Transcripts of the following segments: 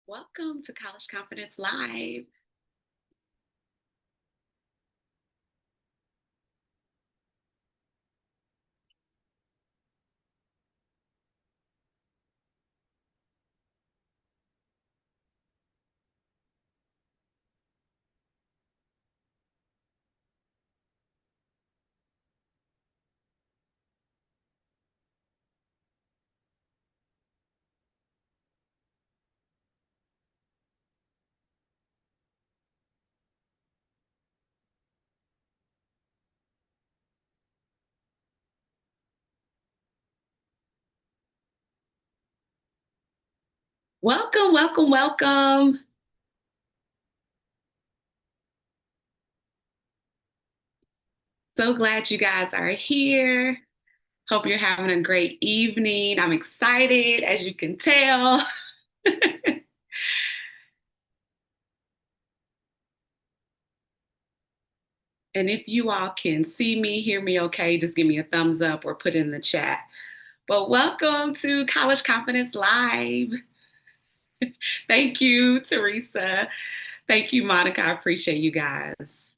Welcome to College Confidence Live. Welcome, welcome, welcome. So glad you guys are here. Hope you're having a great evening. I'm excited, as you can tell. And if you all can see me, hear me okay, just give me a thumbs up or put in the chat. But welcome to College Confidence Live. Thank you, Teresa. Thank you, Monica. I appreciate you guys.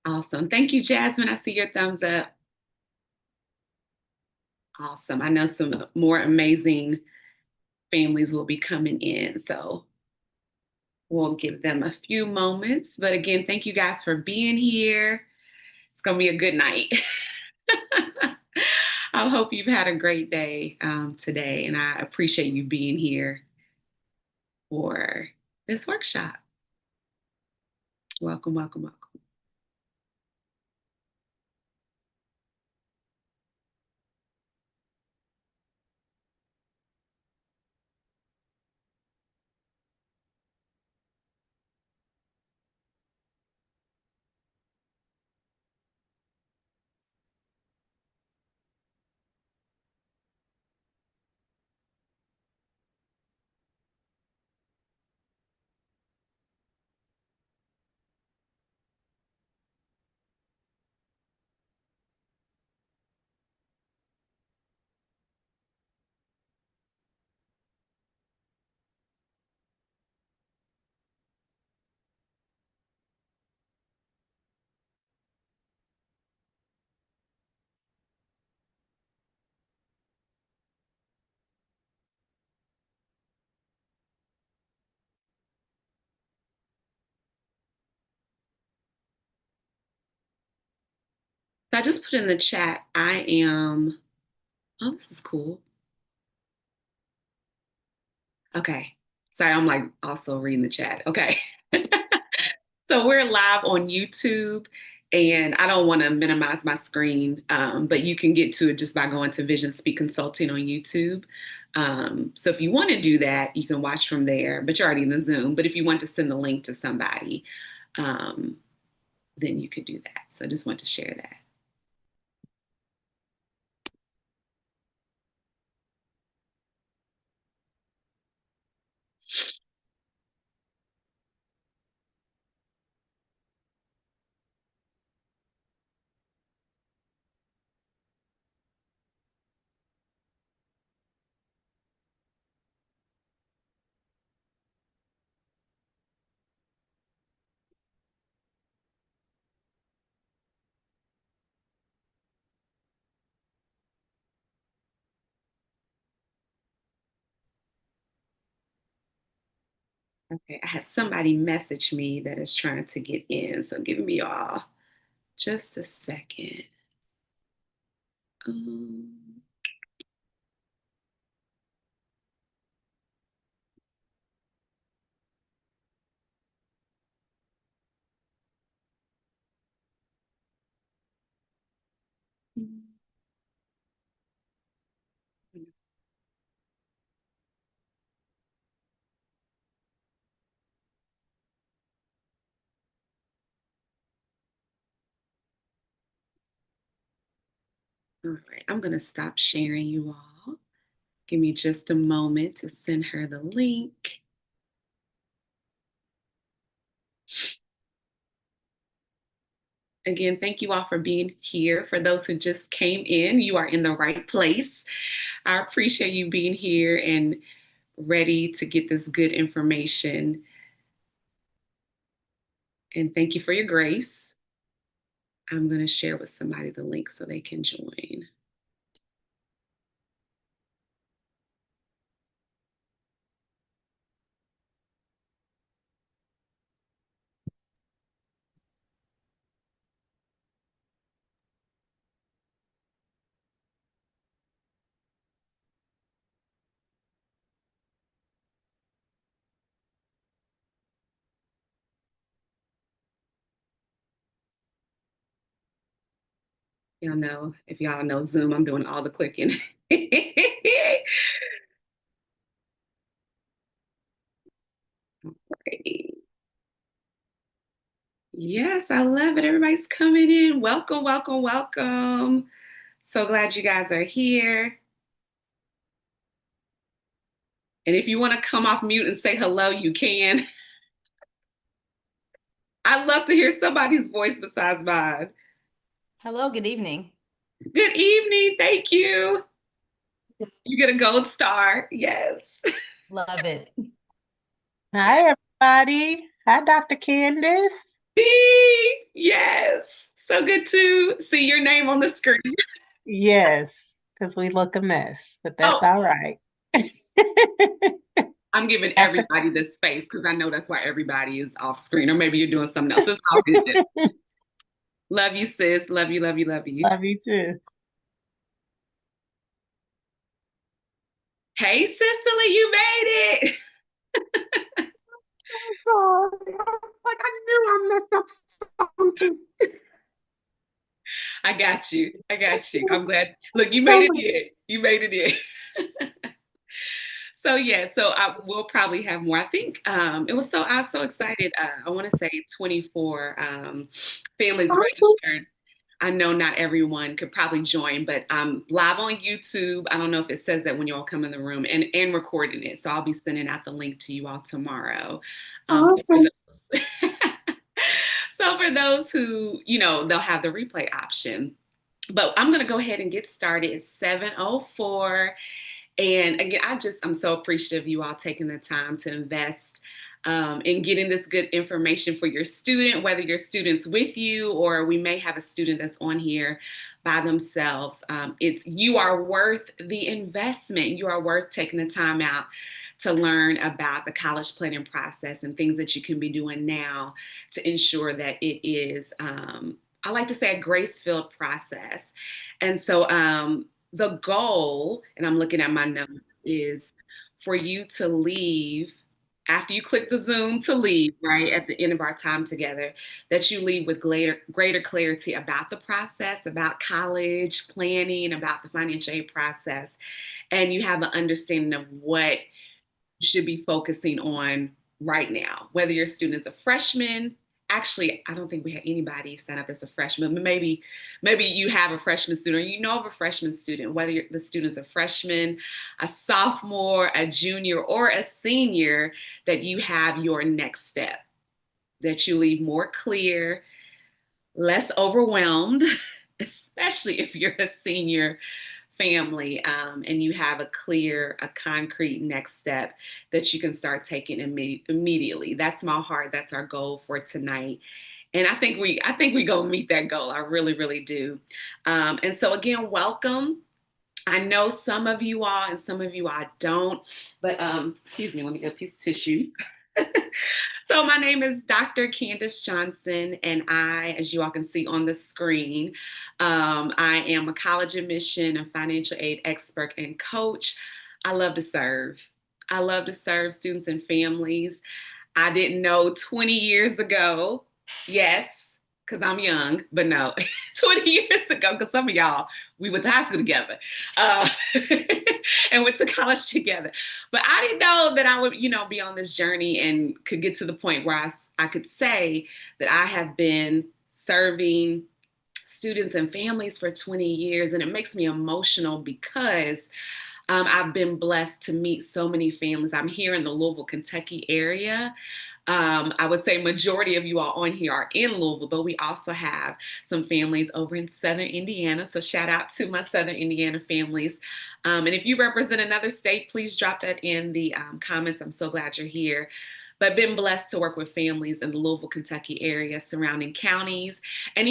Awesome. Thank you, Jasmine. I see your thumbs up. Awesome. I know some more amazing families will be coming in. So we'll give them a few moments. But again, thank you guys for being here. It's going to be a good night. I hope you've had a great day today, and I appreciate you being here for this workshop. Welcome, welcome, welcome. So I just put in the chat, oh, this is cool. Okay. Sorry, I'm like also reading the chat. Okay. So we're live on YouTube, and I don't want to minimize my screen, but you can get to it just by going to Vision Speak Consulting on YouTube. So if you want to do that, you can watch from there, but you're already in the Zoom. But if you want to send the link to somebody, um, then you could do that. So I just want to share that. Okay, I had somebody message me that is trying to get in. So give me all just a second. Um, all right, I'm going to stop sharing you all. Give me just a moment to send her the link. Again, thank you all for being here. For those who just came in, you are in the right place. I appreciate you being here and ready to get this good information. And thank you for your grace. I'm going to share with somebody the link so they can join. Y'all know, if y'all know Zoom, I'm doing all the clicking. Alrighty. Yes, I love it. Everybody's coming in. Welcome, welcome, welcome. So glad you guys are here. And if you want to come off mute and say hello, you can. I'd love to hear somebody's voice besides mine. Hello, good evening. Good evening. Thank you. You get a gold star. Yes. Love it. Hi, everybody. Hi, Dr. Candice. Yes. So good to see your name on the screen. Yes, because we look a mess, but that's Oh, all right. I'm giving everybody this space because I know that's why everybody is off screen, or maybe you're doing something else. It's all good. Love you, sis. Love you, love you, love you. Love you too. Hey, Cicely, you made it. I'm sorry. I was like, I knew I messed up something. I got you. I got you. I'm glad. Look, you made it in. You made it in. So yeah, so I will probably have more. I think I was so excited. I want to say 24 families registered. I know not everyone could probably join, but I'm live on YouTube. I don't know if it says that when you all come in the room and recording it. So I'll be sending out the link to you all tomorrow. Awesome. So for those who, they'll have the replay option. But I'm going to go ahead and get started. It's 7:04. And again, I'm so appreciative of you all taking the time to invest in getting this good information for your student, whether your student's with you or we may have a student that's on here by themselves. You are worth the investment. You are worth taking the time out to learn about the college planning process and things that you can be doing now to ensure that it is, I like to say, a grace-filled process. And so the goal, and I'm looking at my notes, is for you to leave after you click the Zoom to leave, right at the end of our time together, that you leave with greater clarity about the process, about college planning, about the financial aid process, and you have an understanding of what you should be focusing on right now, whether your student is a freshman. Actually, I don't think we had anybody sign up as a freshman, but maybe you have a freshman student or you know of a freshman student, whether the student's a freshman, a sophomore, a junior, or a senior, that you have your next step, that you leave more clear, less overwhelmed, especially if you're a senior family, and you have a concrete next step that you can start taking immediately. That's my heart. That's our goal for tonight. And I think we gonna meet that goal. I really, really do. And so again, welcome. I know some of you all and some of you I don't, but excuse me, let me get a piece of tissue. So my name is Dr. Candice Johnson, and as you all can see on the screen, I am a college admission and financial aid expert and coach. I love to serve. I love to serve students and families. I didn't know 20 years ago, yes, because I'm young, but no, 20 years ago, because some of y'all, we went to high school together uh, and went to college together. But I didn't know that I would, be on this journey and could get to the point where I could say that I have been serving students and families for 20 years. And it makes me emotional because I've been blessed to meet so many families. I'm here in the Louisville, Kentucky area. I would say majority of you all on here are in Louisville, but we also have some families over in Southern Indiana. So shout out to my Southern Indiana families. And if you represent another state, please drop that in the comments. I'm so glad you're here. But been blessed to work with families in the Louisville, Kentucky area, surrounding counties, and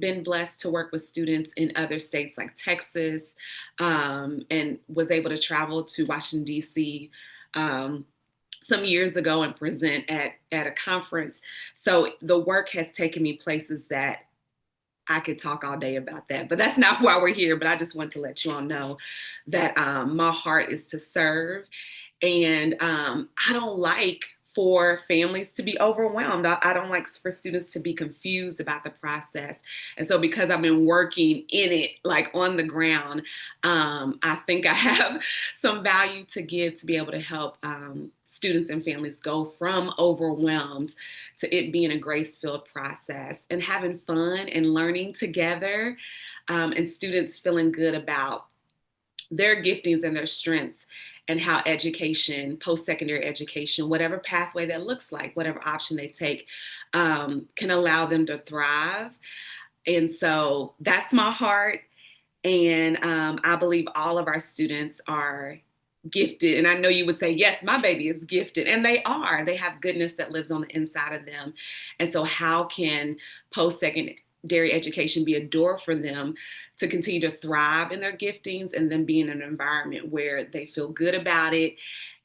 been blessed to work with students in other states like Texas, and was able to travel to Washington, D.C. Some years ago and present at a conference. So the work has taken me places that I could talk all day about that, but that's not why we're here. But I just want to let you all know that my heart is to serve. And I don't like for families to be overwhelmed. I don't like for students to be confused about the process. And so because I've been working in it, like on the ground, I think I have some value to give to be able to help students and families go from overwhelmed to it being a grace-filled process and having fun and learning together, and students feeling good about their giftings and their strengths, and how education, post-secondary education, whatever pathway that looks like, whatever option they take, can allow them to thrive. And so that's my heart. And I believe all of our students are gifted. And I know you would say, yes, my baby is gifted. And they are. They have goodness that lives on the inside of them. And so how can post-secondary education be a door for them to continue to thrive in their giftings and then be in an environment where they feel good about it,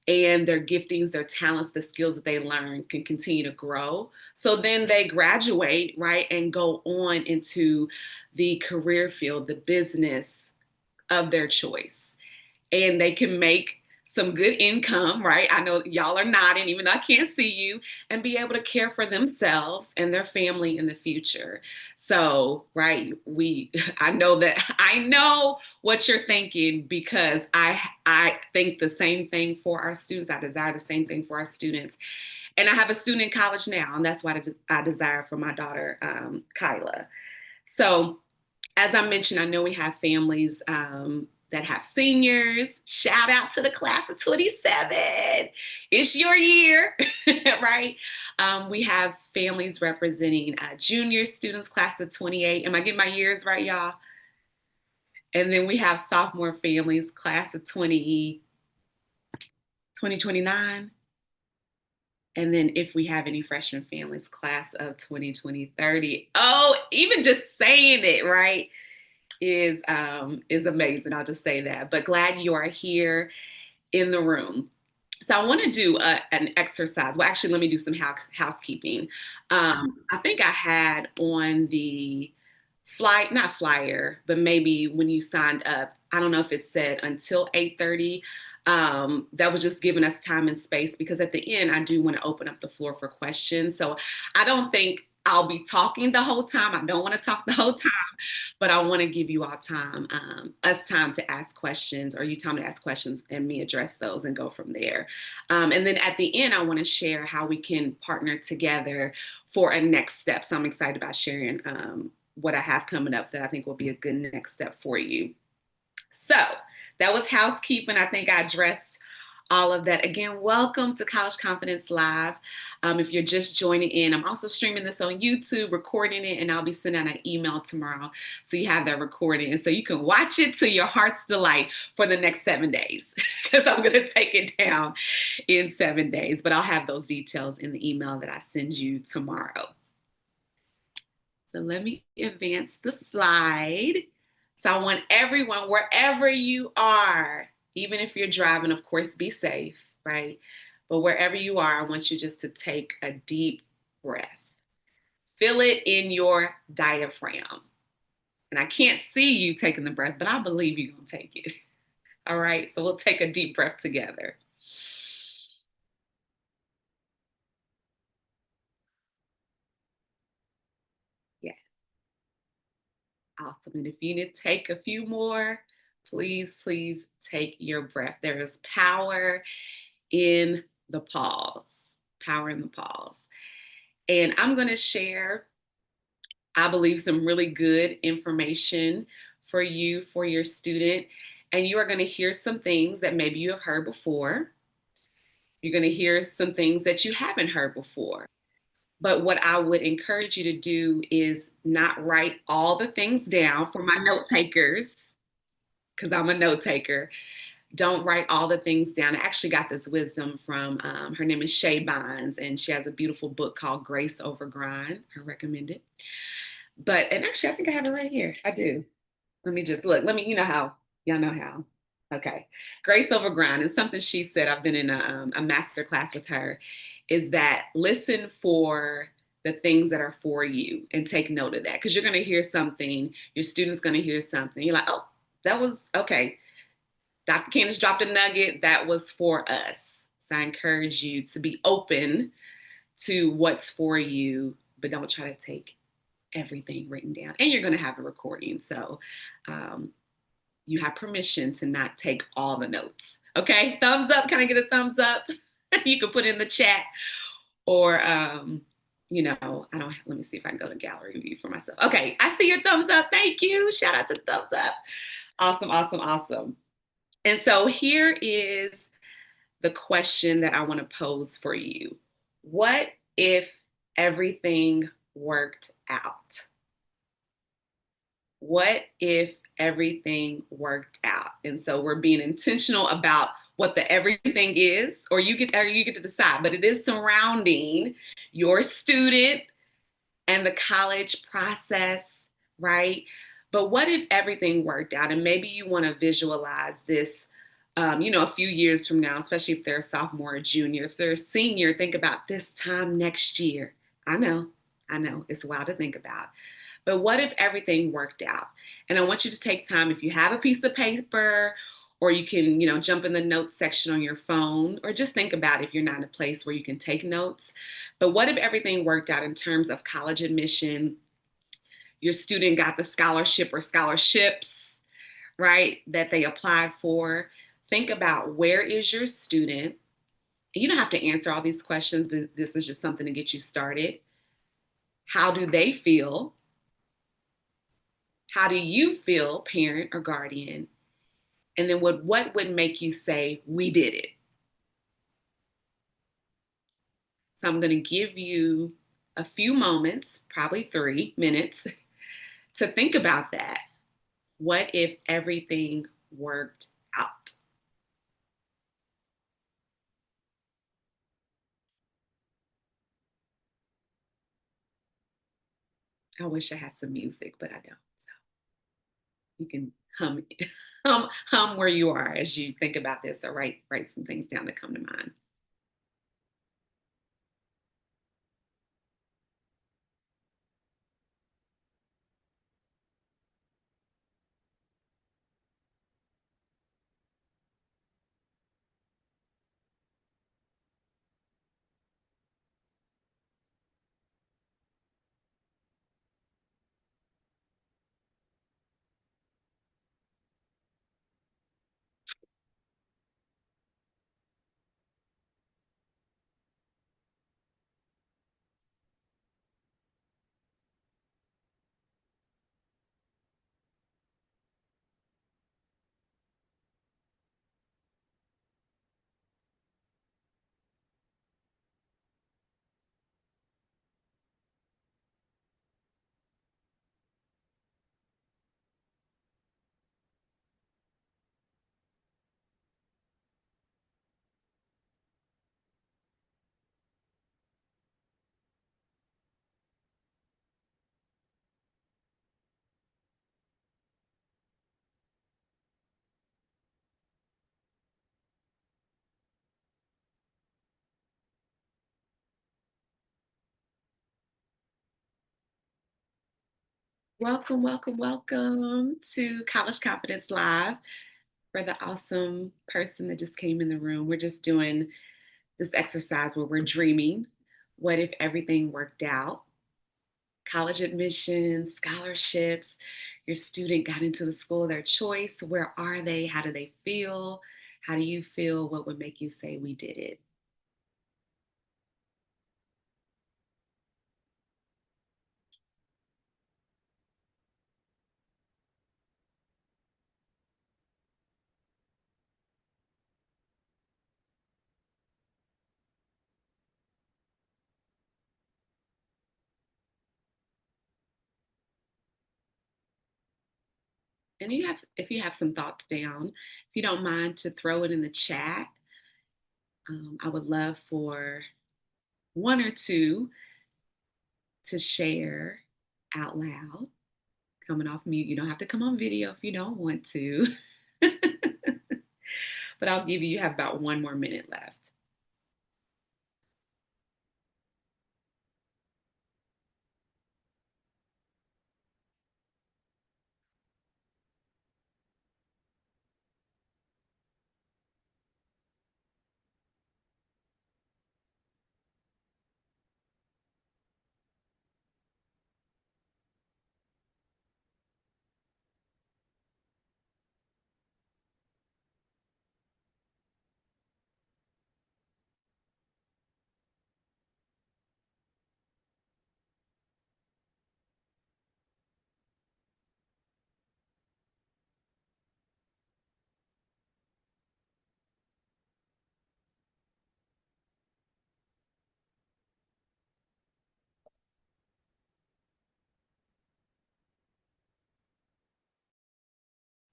and their giftings, their talents, the skills that they learn can continue to grow. So then they graduate, right, and go on into the career field, the business of their choice. And they can make some good income, right? I know y'all are nodding, even though I can't see you, and be able to care for themselves and their family in the future. So, right, I know what you're thinking, because I think the same thing for our students. I desire the same thing for our students. And I have a student in college now, and that's what I desire for my daughter, Kyla. So, as I mentioned, I know we have families that have seniors. Shout out to the class of 27. It's your year, right? We have families representing junior students, class of 28. Am I getting my years right, y'all? And then we have sophomore families, class of 2029. And then if we have any freshman families, class of 2030. Oh, even just saying it, right, is amazing. I'll just say that. But glad you are here in the room. So I want to do an exercise. Well, actually, let me do some housekeeping. I think I had on the not flyer, but maybe when you signed up, I don't know if it said until 8:30. That was just giving us time and space, because at the end, I do want to open up the floor for questions. So I don't think I'll be talking the whole time. I don't want to talk the whole time, but I want to give you all time, us time to ask questions, or you time to ask questions and me address those and go from there. And then at the end, I want to share how we can partner together for a next step. So I'm excited about sharing what I have coming up that I think will be a good next step for you. So that was housekeeping. I think I addressed all of that. Again, welcome to College Confidence Live. If you're just joining in, I'm also streaming this on YouTube, recording it, and I'll be sending out an email tomorrow so you have that recording. And so you can watch it to your heart's delight for the next 7 days, because I'm going to take it down in 7 days. But I'll have those details in the email that I send you tomorrow. So let me advance the slide. So I want everyone, wherever you are, even if you're driving, of course, be safe, right? But wherever you are, I want you just to take a deep breath. Feel it in your diaphragm. And I can't see you taking the breath, but I believe you're going to take it. All right, so we'll take a deep breath together. Yeah. Awesome. And if you need to take a few more, please, please take your breath. There is power in the pause, power in the pause. And I'm going to share, I believe, some really good information for you, for your student. And you are going to hear some things that maybe you have heard before. You're going to hear some things that you haven't heard before. But what I would encourage you to do is not write all the things down for my note takers, because I'm a note taker. Don't write all the things down. I actually got this wisdom from her name is Shay Bynes, and she has a beautiful book called Grace Over Grind. I recommend it. And actually, I think I have it right here. I do. Let me just look. Let me, you know how, y'all know how. Okay. Grace Over Grind is something she said. I've been in a master class with her, is that listen for the things that are for you and take note of that. Because you're going to hear something, your student's going to hear something. You're like, oh, that was okay. Dr. Candice dropped a nugget that was for us. So I encourage you to be open to what's for you, but don't try to take everything written down. And you're going to have a recording. So um, you have permission to not take all the notes. Okay, thumbs up. Can I get a thumbs up? You can put in the chat or, I don't, let me see if I can go to gallery view for myself. Okay, I see your thumbs up. Thank you. Shout out to thumbs up. Awesome, awesome, awesome. And so here is the question that I want to pose for you. What if everything worked out? What if everything worked out? And so we're being intentional about what the everything is, or you get to decide, but it is surrounding your student and the college process, right? But what if everything worked out? And maybe you want to visualize this, a few years from now, especially if they're a sophomore or junior. If they're a senior, think about this time next year. I know, it's wild to think about. But what if everything worked out? And I want you to take time, if you have a piece of paper, or you can, jump in the notes section on your phone, or just think about if you're not in a place where you can take notes. But what if everything worked out in terms of college admission? Your student got the scholarship or scholarships, right, that they applied for. Think about, where is your student? You don't have to answer all these questions, but this is just something to get you started. How do they feel? How do you feel, parent or guardian? And then what would make you say, we did it? So I'm going to give you a few moments, probably 3 minutes, to think about that. What if everything worked out? I wish I had some music, but I don't. So you can hum, hum where you are as you think about this, or write some things down that come to mind. Welcome, welcome, welcome to College Confidence Live. For the awesome person that just came in the room, we're just doing this exercise where we're dreaming. What if everything worked out? College admissions, scholarships, your student got into the school of their choice. Where are they? How do they feel? How do you feel? What would make you say, we did it? And if you have some thoughts down, if you don't mind to throw it in the chat, I would love for one or two to share out loud, coming off mute. You don't have to come on video if you don't want to, but I'll give you have about 1 more minute left.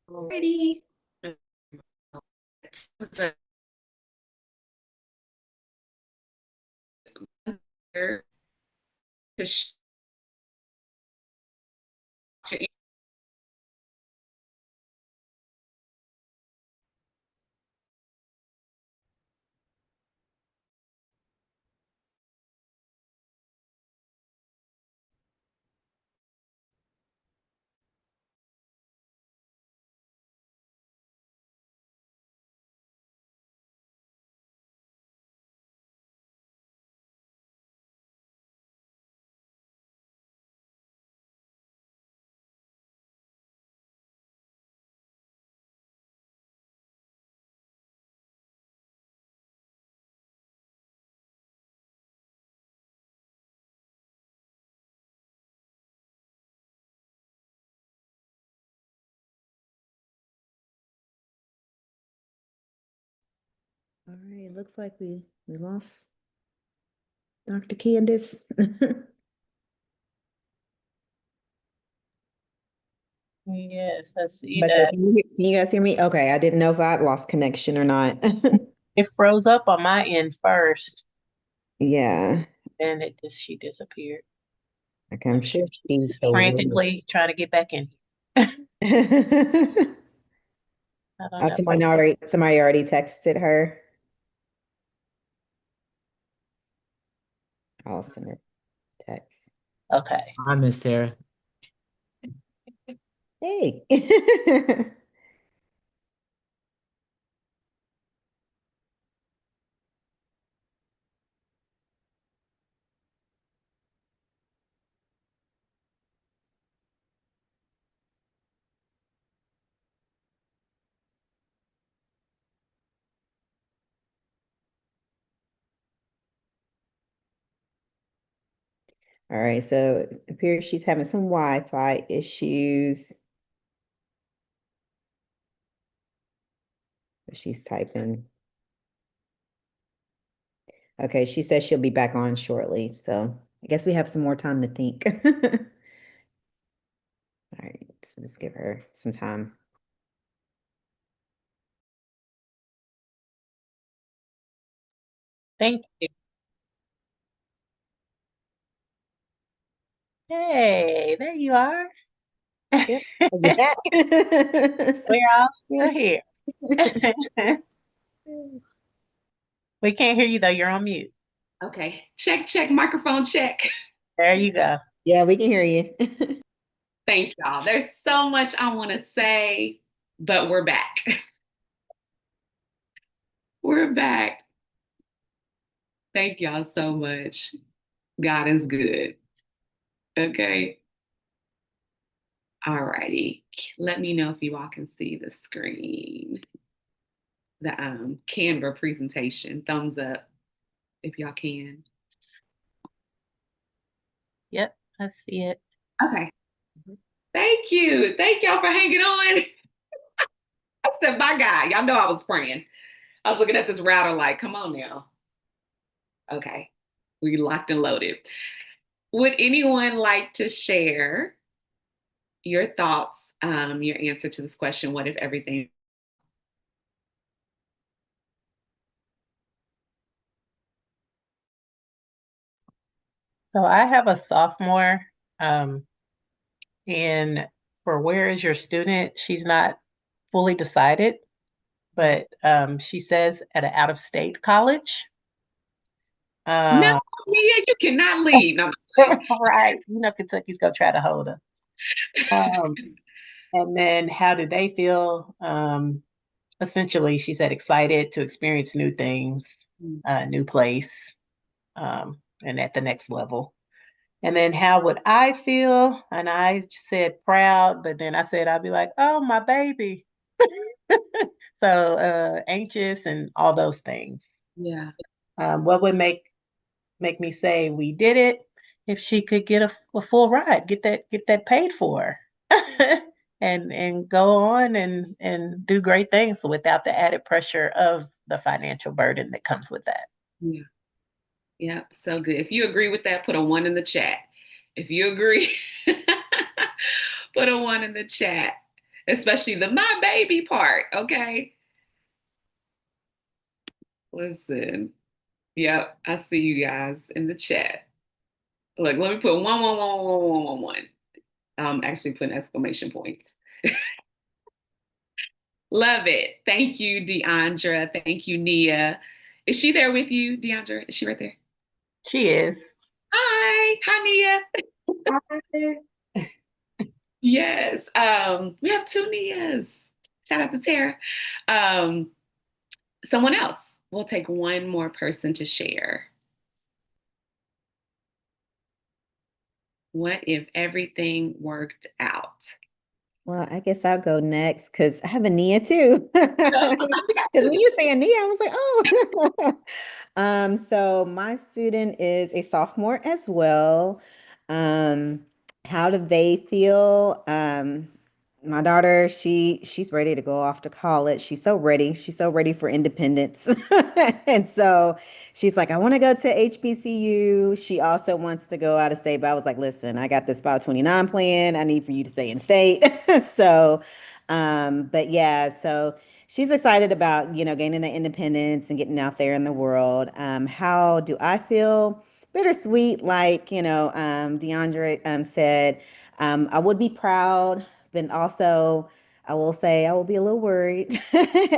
Alrighty. It was a to All right, looks like we lost Dr. Candice. Yes, I see But that. can you guys hear me? Okay, I didn't know if I'd lost connection or not. It froze up on my end first, Yeah, and she disappeared. okay, I'm sure She's she's so frantically trying to get back in here. I don't know. somebody already texted her. I'll send her text. Okay. Hi, Miss Sarah. Hey. All right, so it appears she's having some Wi-Fi issues. She's typing. Okay, she says she'll be back on shortly, so I guess we have some more time to think. All right, so let's give her some time. Thank you. Hey, there you are. Yep, I'll be back. We're all still here. We can't hear you though. You're on mute. Okay. Check, microphone check. There you go. Yeah, we can hear you. Thank y'all. There's so much I want to say, but we're back. We're back. Thank y'all so much. God is good. Okay. All righty. Let me know if you all can see the screen. The Canva presentation. Thumbs up if y'all can. Yep, I see it. Okay. Thank you. Thank y'all for hanging on. I said, bye, God. Y'all know I was praying. I was looking at this router like, come on now. Okay. We locked and loaded. Would anyone like to share your thoughts, your answer to this question, what if everything? So I have a sophomore, um, and for where is your student, she's not fully decided, but she says at an out-of-state college. No, Uh, Mia, you cannot leave. No, I'm playing. right. Kentucky's gonna try to hold her. Um, and then how do they feel? Essentially, she said excited to experience new things, Mm, new place, and at the next level. And then how would I feel? And I said proud, but then I said I'd be like, oh, my baby. So anxious and all those things. yeah, What would make me say we did it if she could get a full ride, get that paid for, and go on and do great things without the added pressure of the financial burden that comes with that. yeah, yeah. So good. If you agree with that, put a one in the chat. If you agree, put a one in the chat, especially the my baby part. Okay. Listen. Yep. I see you guys in the chat. Look, let me put one, one, one, one, one, one, one. I'm actually putting exclamation points. Love it. Thank you, Deandra. Thank you, Nia. Is she there with you, Deandra? Is she right there? She is. Hi. Hi, Nia. Hi. Yes. We have two Nias. Shout out to Tara. Um, someone else. We'll take one more person to share. What if everything worked out? Well, I guess I'll go next because I have a Nia too. We got Because two when Nias. you say a Nia, I was like, oh. So my student is a sophomore as well. Um, how do they feel? My daughter, she's ready to go off to college. She's so ready. She's so ready for independence. And so she's like, I want to go to HBCU. She also wants to go out of state, but I was like, listen, I got this 529 plan. I need for you to stay in state. So, but yeah, so she's excited about, gaining the independence and getting out there in the world. How do I feel? Bittersweet, like, DeAndre said, I would be proud, but also I will say I will be a little worried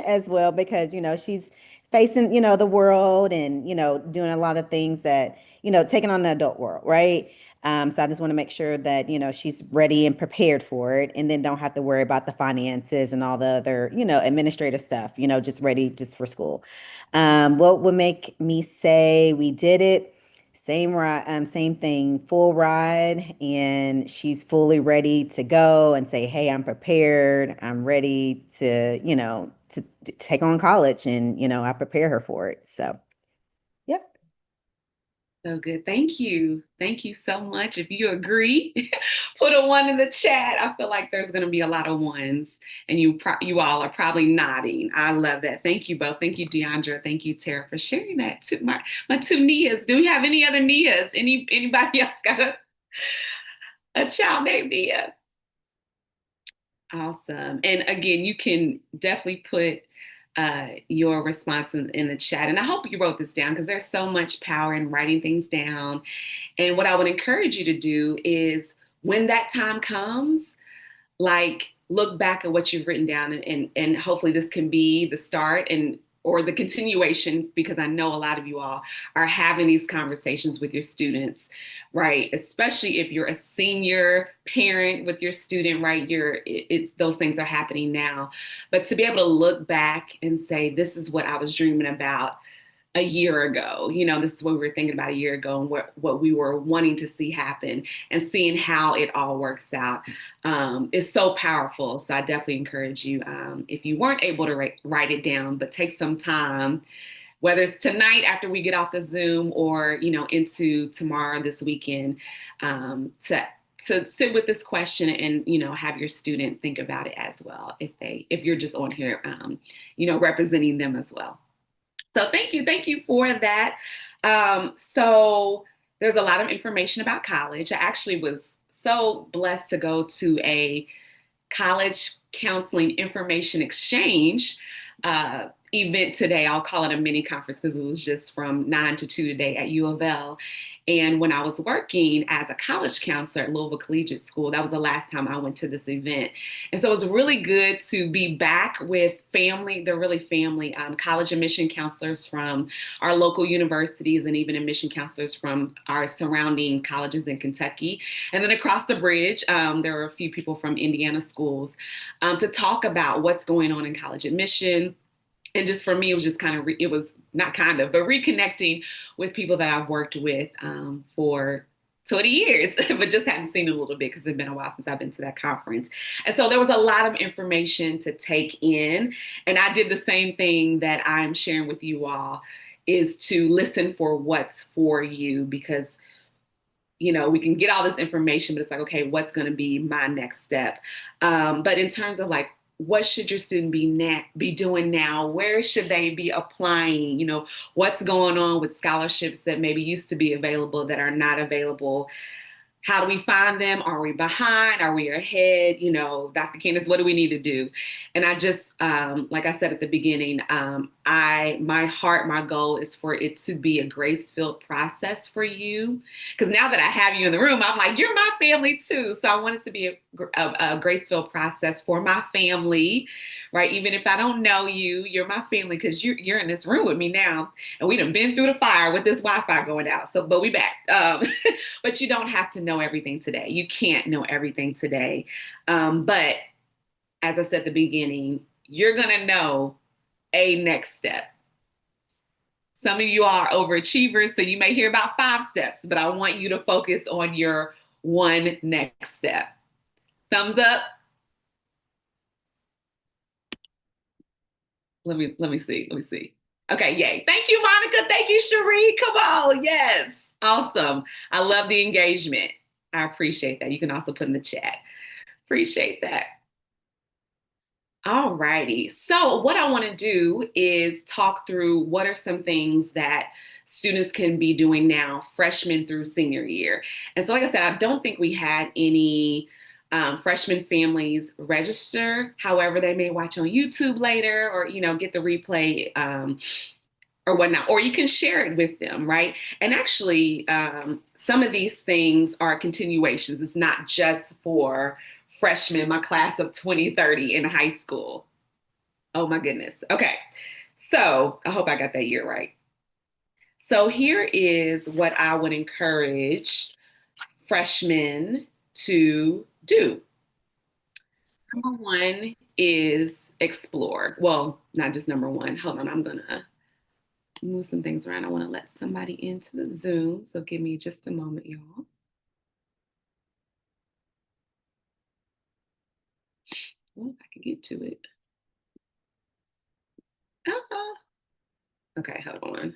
as well because, she's facing, the world and, doing a lot of things that, taking on the adult world, right? So I just want to make sure that, she's ready and prepared for it and then don't have to worry about the finances and all the other, administrative stuff, just ready just for school. What would make me say we did it? Same ride, same thing, full ride, and she's fully ready to go and say, "Hey, I'm prepared. I'm ready to, to take on college," and I prepare her for it. So, yep. So good. Thank you. Thank you so much. If you agree, put a one in the chat. I feel like there's going to be a lot of ones, and you all are probably nodding. I love that. Thank you both. Thank you, Deandra. Thank you, Tara, for sharing that. To my two Nias. Do we have any other Nias? Anybody else got a child named Nia? Awesome. And again, you can definitely put your response in the chat. And I hope you wrote this down because there's so much power in writing things down. And what I would encourage you to do is when that time comes, like look back at what you've written down and hopefully this can be the start and or the continuation because I know a lot of you all are having these conversations with your students, right? Especially if you're a senior parent with your student, right? It's those things are happening now. But to be able to look back and say, this is what I was dreaming about a year ago. This is what we were thinking about a year ago and what we were wanting to see happen and seeing how it all works out is so powerful. So I definitely encourage you, if you weren't able to write it down, but take some time, whether it's tonight after we get off the Zoom or, into tomorrow, this weekend, to sit with this question and, have your student think about it as well, if you're just on here, representing them as well. So thank you for that. So there's a lot of information about college. I actually was so blessed to go to a college counseling information exchange event today. I'll call it a mini conference because it was just from 9 to 2 today at U of L. And when I was working as a college counselor at Louisville Collegiate School, that was the last time I went to this event. And so it was really good to be back with family. They're really family, college admission counselors from our local universities and even admission counselors from our surrounding colleges in Kentucky. And then across the bridge, there were a few people from Indiana schools to talk about what's going on in college admission. And just for me, it was just it was not kind of, but reconnecting with people that I've worked with for 20 years, but just hadn't seen a little bit because it's been a while since I've been to that conference. And so there was a lot of information to take in. And I did the same thing that I'm sharing with you all, is to listen for what's for you, because we can get all this information, but it's like, okay, what's going to be my next step? But in terms of like, what should your student be doing now? Where should they be applying? What's going on with scholarships that maybe used to be available that are not available? How do we find them? Are we behind? Are we ahead? Dr. Candice, what do we need to do? And I just, like I said at the beginning, my goal is for it to be a grace-filled process for you. Because now that I have you in the room, I'm like, you're my family too. So I want it to be a grace-filled process for my family, right? Even if I don't know you, you're my family because you're in this room with me now. And we done been through the fire with this Wi-Fi going out. So, but we back. But you don't have to know everything today. You can't know everything today. But as I said at the beginning, you're going to know a next step. Some of you are overachievers, so you may hear about 5 steps, but I want you to focus on your one next step. Thumbs up. Let me see. Okay, yay. Thank you, Monica. Thank you, Cherie. Come on. Yes. Awesome. I love the engagement. I appreciate that. You can also put in the chat. Appreciate that. All righty. So what I want to do is talk through what are some things that students can be doing now, freshman through senior year. And so, like I said, I don't think we had any freshman families register. However, they may watch on YouTube later or, get the replay or whatnot, or you can share it with them, right? And actually, some of these things are continuations. It's not just for freshmen, my class of 2030 in high school. Oh my goodness. Okay. So I hope I got that year right. So here is what I would encourage freshmen to do. Number one is explore. Well, not just number one. Hold on, I'm gonna move some things around. I want to let somebody into the Zoom. So give me just a moment, y'all. Oh, I can get to it. Okay, hold on.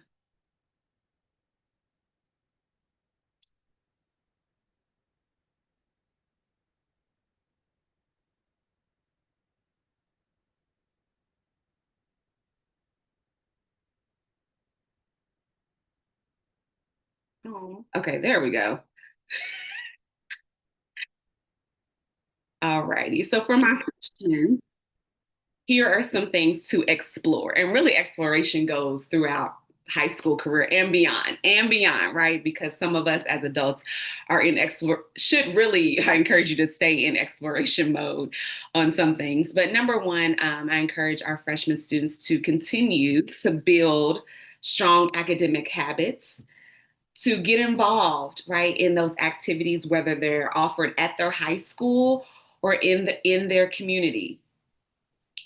Oh, okay, there we go. All righty. So for my question, here are some things to explore. And really exploration goes throughout high school career and beyond, right? Because some of us as adults are should really, I encourage you to stay in exploration mode on some things. But number one, I encourage our freshman students to continue to build strong academic habits, to get involved, right, in those activities, whether they're offered at their high school or in their community.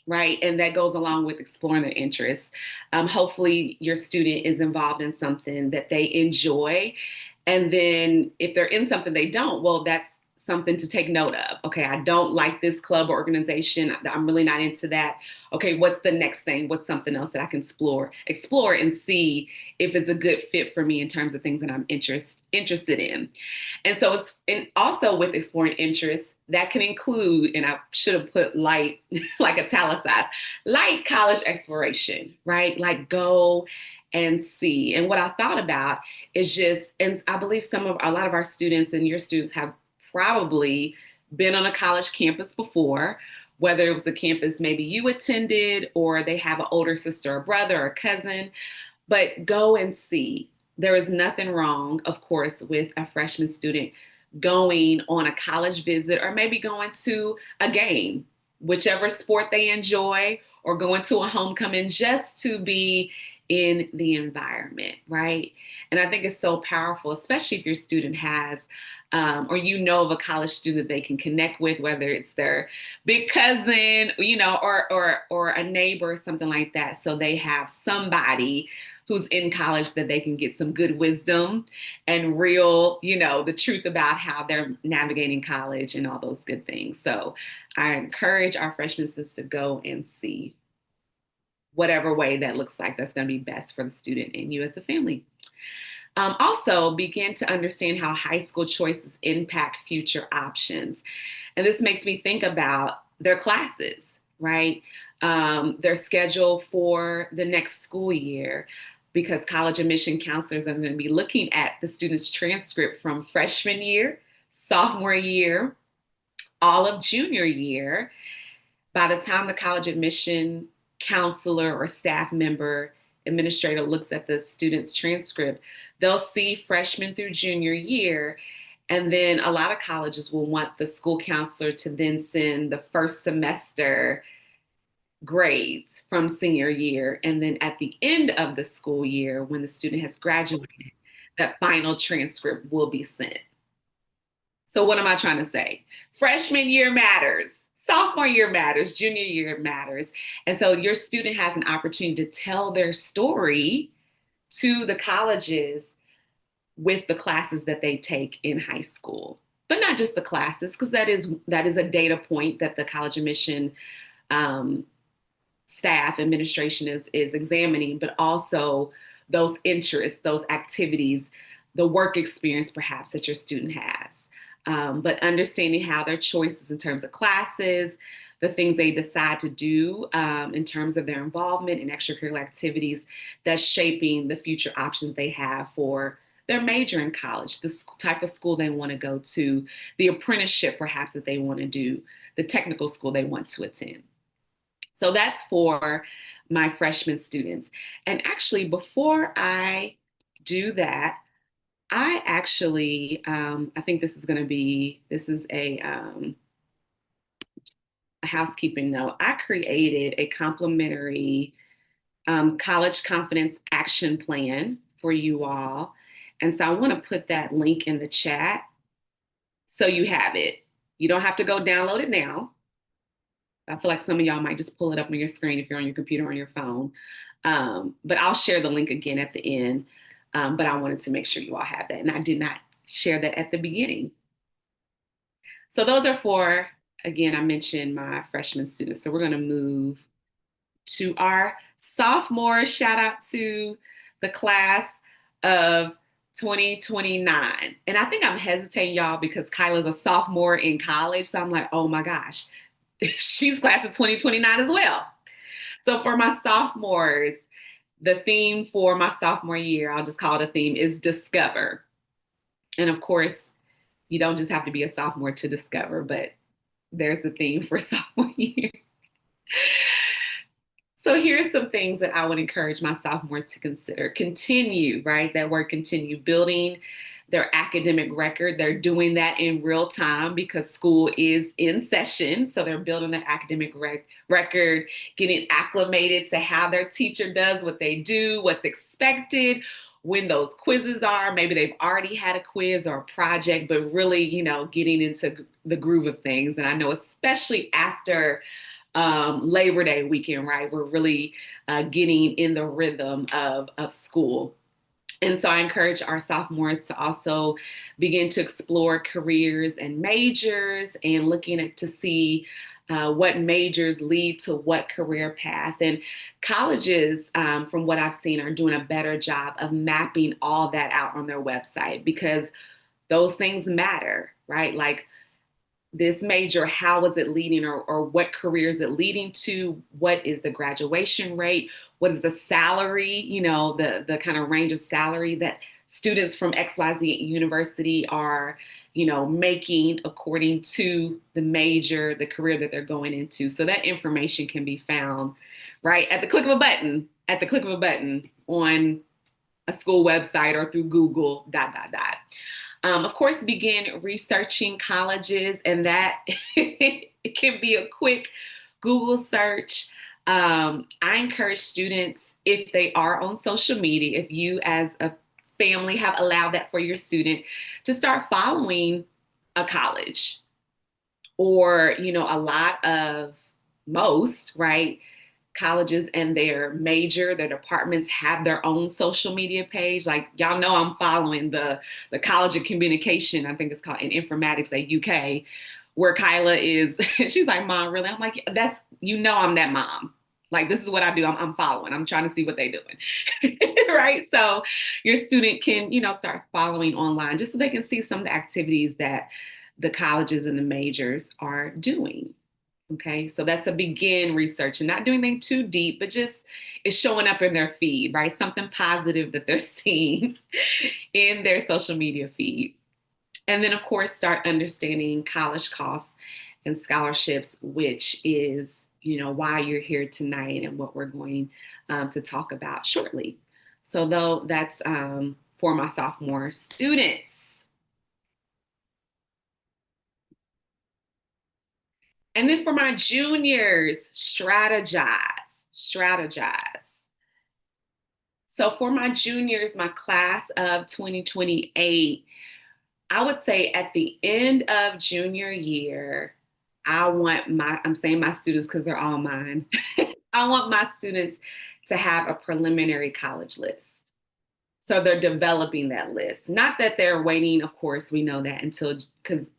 Right. And that goes along with exploring their interests. Hopefully your student is involved in something that they enjoy. And then if they're in something they don't, well, that's something to take note of. Okay, I don't like this club or organization. I'm really not into that. Okay, what's the next thing? What's something else that I can explore and see if it's a good fit for me in terms of things that I'm interested in. And so and also with exploring interests, that can include, and I should have put light, like italicized, light college exploration, right? Like go and see. And what I thought about is just, and I believe a lot of our students and your students have probably been on a college campus before, whether it was the campus maybe you attended or they have an older sister or brother or cousin, but go and see. There is nothing wrong, of course, with a freshman student going on a college visit or maybe going to a game, whichever sport they enjoy, or going to a homecoming just to be in the environment, right? And I think it's so powerful, especially if your student has, or you know of a college student they can connect with, whether it's their big cousin, or a neighbor or something like that. So they have somebody who's in college that they can get some good wisdom and real, the truth about how they're navigating college and all those good things. So I encourage our freshmen students to go and see whatever way that looks like that's going to be best for the student and you as a family. Also, begin to understand how high school choices impact future options. And this makes me think about their classes, right? Their schedule for the next school year, because college admission counselors are going to be looking at the student's transcript from freshman year, sophomore year, all of junior year. By the time the college admission counselor or staff member administrator looks at the student's transcript, they'll see freshman through junior year. And then a lot of colleges will want the school counselor to then send the first semester grades from senior year. And then at the end of the school year, when the student has graduated, that final transcript will be sent. So what am I trying to say? Freshman year matters. Sophomore year matters, junior year matters. And so your student has an opportunity to tell their story to the colleges with the classes that they take in high school. But not just the classes, because that is a data point that the college admission staff administration is examining, but also those interests, those activities, the work experience perhaps that your student has. But understanding how their choices in terms of classes, the things they decide to do in terms of their involvement in extracurricular activities, that's shaping the future options they have for their major in college, the type of school they want to go to, the apprenticeship perhaps that they want to do, the technical school they want to attend. So that's for my freshman students. And actually, before I do that, I actually, I think this is a housekeeping note. I created a complimentary college confidence action plan for you all. And so I want to put that link in the chat so you have it. You don't have to go download it now. I feel like some of y'all might just pull it up on your screen if you're on your computer or on your phone. But I'll share the link again at the end. But I wanted to make sure you all have that. And I did not share that at the beginning. So those are for, again, I mentioned my freshman students. So we're going to move to our sophomores. Shout out to the class of 2029. And I think I'm hesitating, y'all, because Kyla's a sophomore in college. So I'm like, oh my gosh, she's class of 2029 as well. So for my sophomores, the theme for my sophomore year, I'll just call it a theme, is discover. And of course, you don't just have to be a sophomore to discover, but there's the theme for sophomore year. So here's some things that I would encourage my sophomores to consider. Continue, right? That word continue, building their academic record. They're doing that in real time because school is in session. So they're building their academic record, getting acclimated to how their teacher does what they do, what's expected, when those quizzes are. Maybe they've already had a quiz or a project, but really, getting into the groove of things. And I know especially after Labor Day weekend, right? We're really getting in the rhythm of school. And so I encourage our sophomores to also begin to explore careers and majors and looking to see what majors lead to what career path. And colleges, from what I've seen, are doing a better job of mapping all that out on their website because those things matter, right? Like, this major, how is it leading, or what career is it leading to? What is the graduation rate? What is the salary, the kind of range of salary that students from XYZ university are, making according to the major, the career that they're going into. So that information can be found right at the click of a button, on a school website or through Google, ... Of course, begin researching colleges, and that it can be a quick Google search. I encourage students, if they are on social media, if you as a family have allowed that for your student, to start following a college or, a lot of most, right? Colleges and their major, their departments have their own social media page. Like, y'all know I'm following the College of Communication, I think it's called, in informatics at UK, where Kyla is. She's like, Mom, really? I'm like, I'm that mom. Like, this is what I do. I'm following. I'm trying to see what they're doing. Right? So your student can, start following online just so they can see some of the activities that the colleges and the majors are doing. Okay, so that's a begin research, and not doing anything too deep, but just it's showing up in their feed, right? Something positive that they're seeing in their social media feed. And then, of course, start understanding college costs and scholarships, which is, why you're here tonight and what we're going to talk about shortly. So though that's for my sophomore students. And then for my juniors, strategize. So for my juniors, my class of 2028, I would say at the end of junior year, I'm saying my students because they're all mine. I want my students to have a preliminary college list. So they're developing that list. Not that they're waiting, of course, we know that because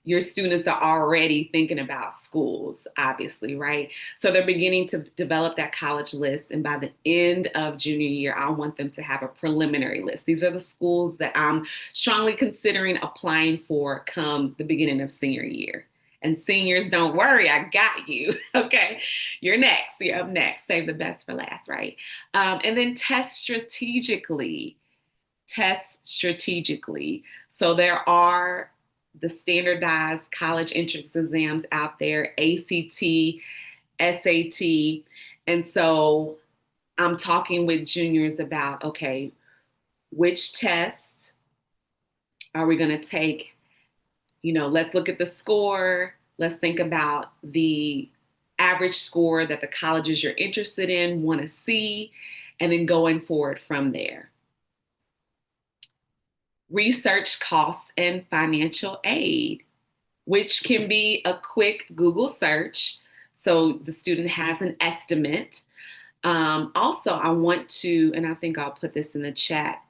your students are already thinking about schools, obviously, right? So they're beginning to develop that college list. And by the end of junior year, I want them to have a preliminary list. These are the schools that I'm strongly considering applying for come the beginning of senior year. And seniors, don't worry, I got you. Okay, you're next. You're up next. Save the best for last, right? And then test strategically. So there are the standardized college entrance exams out there, ACT, SAT. And so I'm talking with juniors about, okay, which test are we going to take? Let's look at the score. Let's think about the average score that the colleges you're interested in want to see, and then going forward from there. Research costs and financial aid, which can be a quick Google search. So the student has an estimate. Also, I want to, and I think I'll put this in the chat.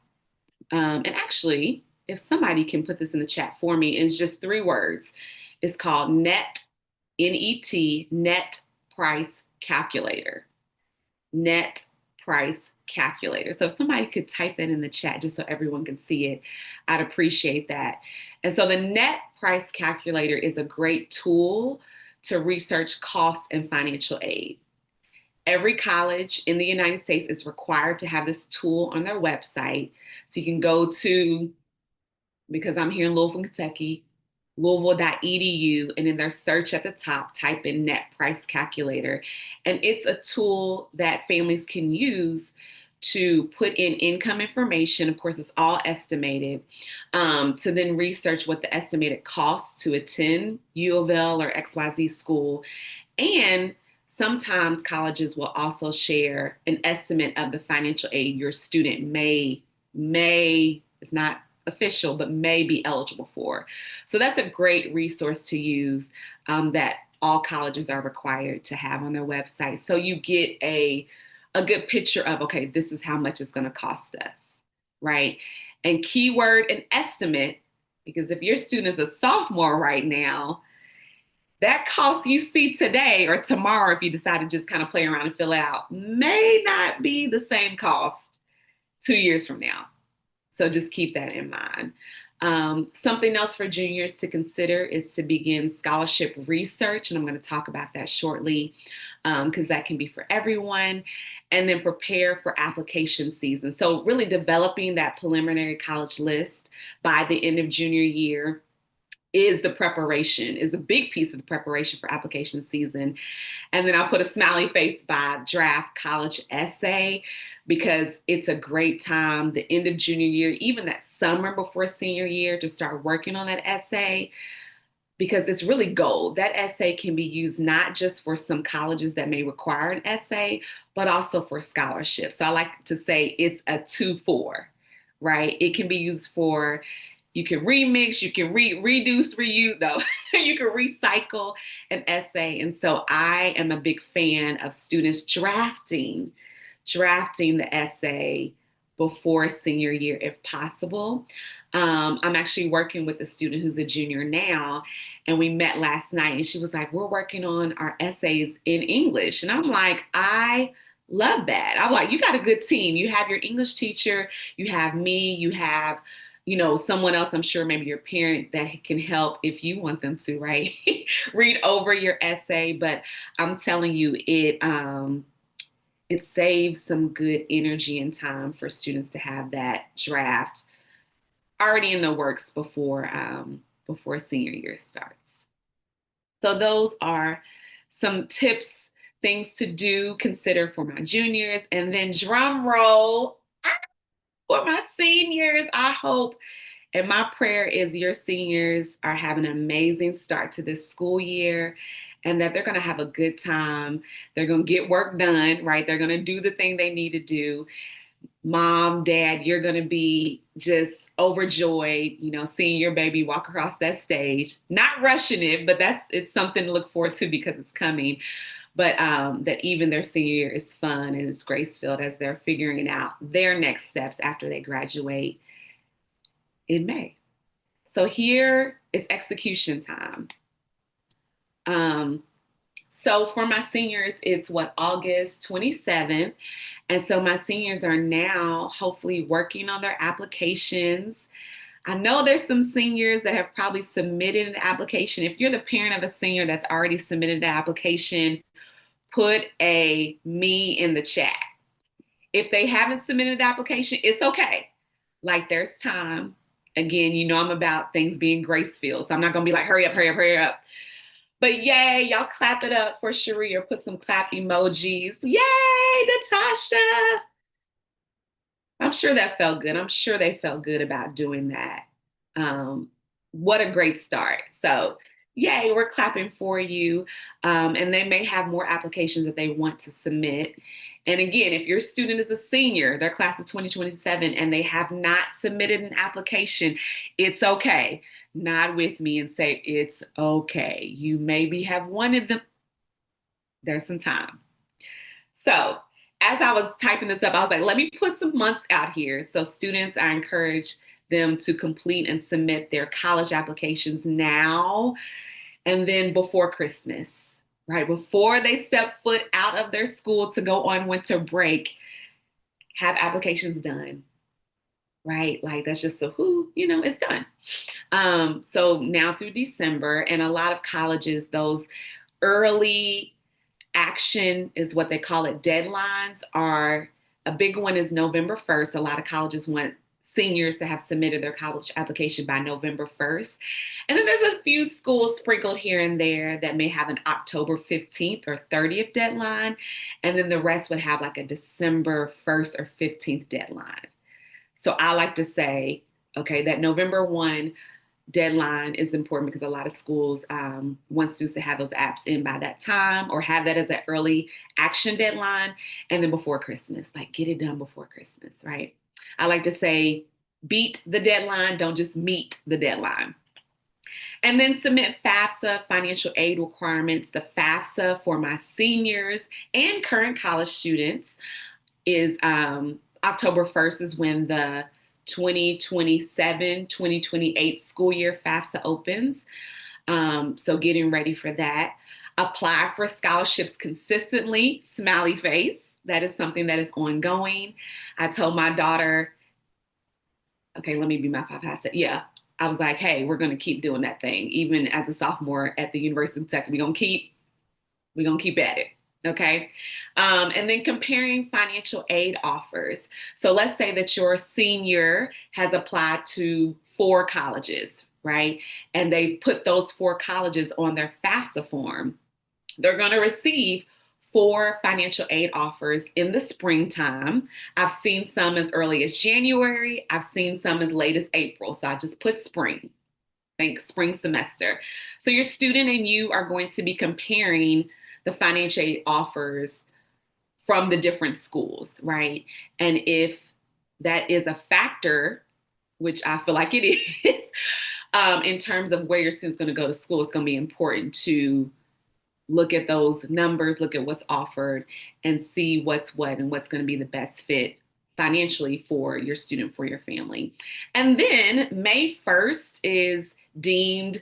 And actually, if somebody can put this in the chat for me, it's just 3 words. It's called NET, N-E-T, Net Price Calculator. Net Price Calculator. So if somebody could type that in the chat just so everyone can see it, I'd appreciate that. And so the Net Price Calculator is a great tool to research costs and financial aid. Every college in the United States is required to have this tool on their website. So you can go to, because I'm here in Louisville, Kentucky, louisville.edu, and in their search at the top, type in Net Price Calculator. And it's a tool that families can use to put in income information. Of course, it's all estimated, to then research what the estimated cost to attend U of L or XYZ school. And sometimes colleges will also share an estimate of the financial aid your student may, it's not official, but may be eligible for. So that's a great resource to use that all colleges are required to have on their website. So you get a good picture of, okay, this is how much it's going to cost us, right? And keyword and estimate, because if your student is a sophomore right now, that cost you see today or tomorrow, if you decide to just kind of play around and fill it out, may not be the same cost 2 years from now. So just keep that in mind. Something else for juniors to consider is to begin scholarship research, and I'm going to talk about that shortly because that can be for everyone. And then prepare for application season. So really developing that preliminary college list by the end of junior year is a big piece of the preparation for application season. And then I'll put a smiley face by draft college essay because it's a great time, the end of junior year, even that summer before senior year, to start working on that essay because it's really gold. That essay can be used not just for some colleges that may require an essay, but also for scholarships. So I like to say it's a 2-4, right? It can be used for, you can remix, you can reduce, reuse, though. You can recycle an essay. And so I am a big fan of students drafting the essay before senior year if possible. I'm actually working with a student who's a junior now, and we met last night and she was like, we're working on our essays in English. And I'm like, I love that. I'm like, you got a good team. You have your English teacher, you have me, you have, someone else, I'm sure maybe your parent that can help if you want them to, right? Read over your essay. But I'm telling you, it saves some good energy and time for students to have that draft already in the works before senior year starts. So those are some tips, things to do, consider for my juniors. And then drum roll, for my seniors, I hope, and my prayer is your seniors are having an amazing start to this school year and that they're going to have a good time. They're going to get work done, right? They're going to do the thing they need to do. Mom, dad, you're going to be just overjoyed, seeing your baby walk across that stage, not rushing it, but it's something to look forward to because it's coming. But that even their senior year is fun and it's grace-filled as they're figuring out their next steps after they graduate in May. So here is execution time. So for my seniors, it's August 27th. And so my seniors are now hopefully working on their applications. I know there's some seniors that have probably submitted an application. If you're the parent of a senior that's already submitted an application, put a me in the chat. If they haven't submitted an application, it's okay. Like there's time. Again, I'm about things being grace-filled. So I'm not going to be like, hurry up, hurry up, hurry up. But yay, y'all clap it up for Cherie or put some clap emojis. Yay, Natasha. I'm sure that felt good. I'm sure they felt good about doing that. What a great start. So yay, we're clapping for you. And they may have more applications that they want to submit. And again, if your student is a senior, their class of 2027, and they have not submitted an application, it's okay. Nod with me and say, it's okay. You maybe have wanted them. There's some time. So as I was typing this up, I was like, let me put some months out here. So students, I encourage them to complete and submit their college applications now and then before Christmas, right? Before they step foot out of their school to go on winter break, have applications done, right? Like that's just it's done. So now through December, and a lot of colleges, those early action is what they call it, deadlines are, a big one is November 1st. A lot of colleges want seniors to have submitted their college application by November 1st. And then there's a few schools sprinkled here and there that may have an October 15th or 30th deadline. And then the rest would have like a December 1st or 15th deadline. So I like to say, okay, that November 1 deadline is important because a lot of schools want students to have those apps in by that time or have that as an early action deadline. And then before Christmas, like get it done before Christmas, right? I like to say, beat the deadline, don't just meet the deadline. And then submit FAFSA financial aid requirements. The FAFSA for my seniors and current college students is October 1st is when the 2027-2028 school year FAFSA opens. So getting ready for that. Apply for scholarships consistently, smiley face. That is something that is ongoing. I told my daughter, okay, let me be my FAFSA. Yeah, I was like, hey, we're going to keep doing that thing. Even as a sophomore at the University of Kentucky, we're going to keep at it. Okay. And then comparing financial aid offers. So let's say that your senior has applied to 4 colleges, right? And they've put those 4 colleges on their FAFSA form. They're going to receive 4 financial aid offers in the springtime. I've seen some as early as January. I've seen some as late as April. So I just put spring. Think spring semester. So your student and you are going to be comparing the financial aid offers from the different schools, right? And if that is a factor, which I feel like it is, in terms of where your student's going to go to school, it's going to be important to look at those numbers, look at what's offered, and see what's what and what's going to be the best fit financially for your student, for your family. And then May 1st is deemed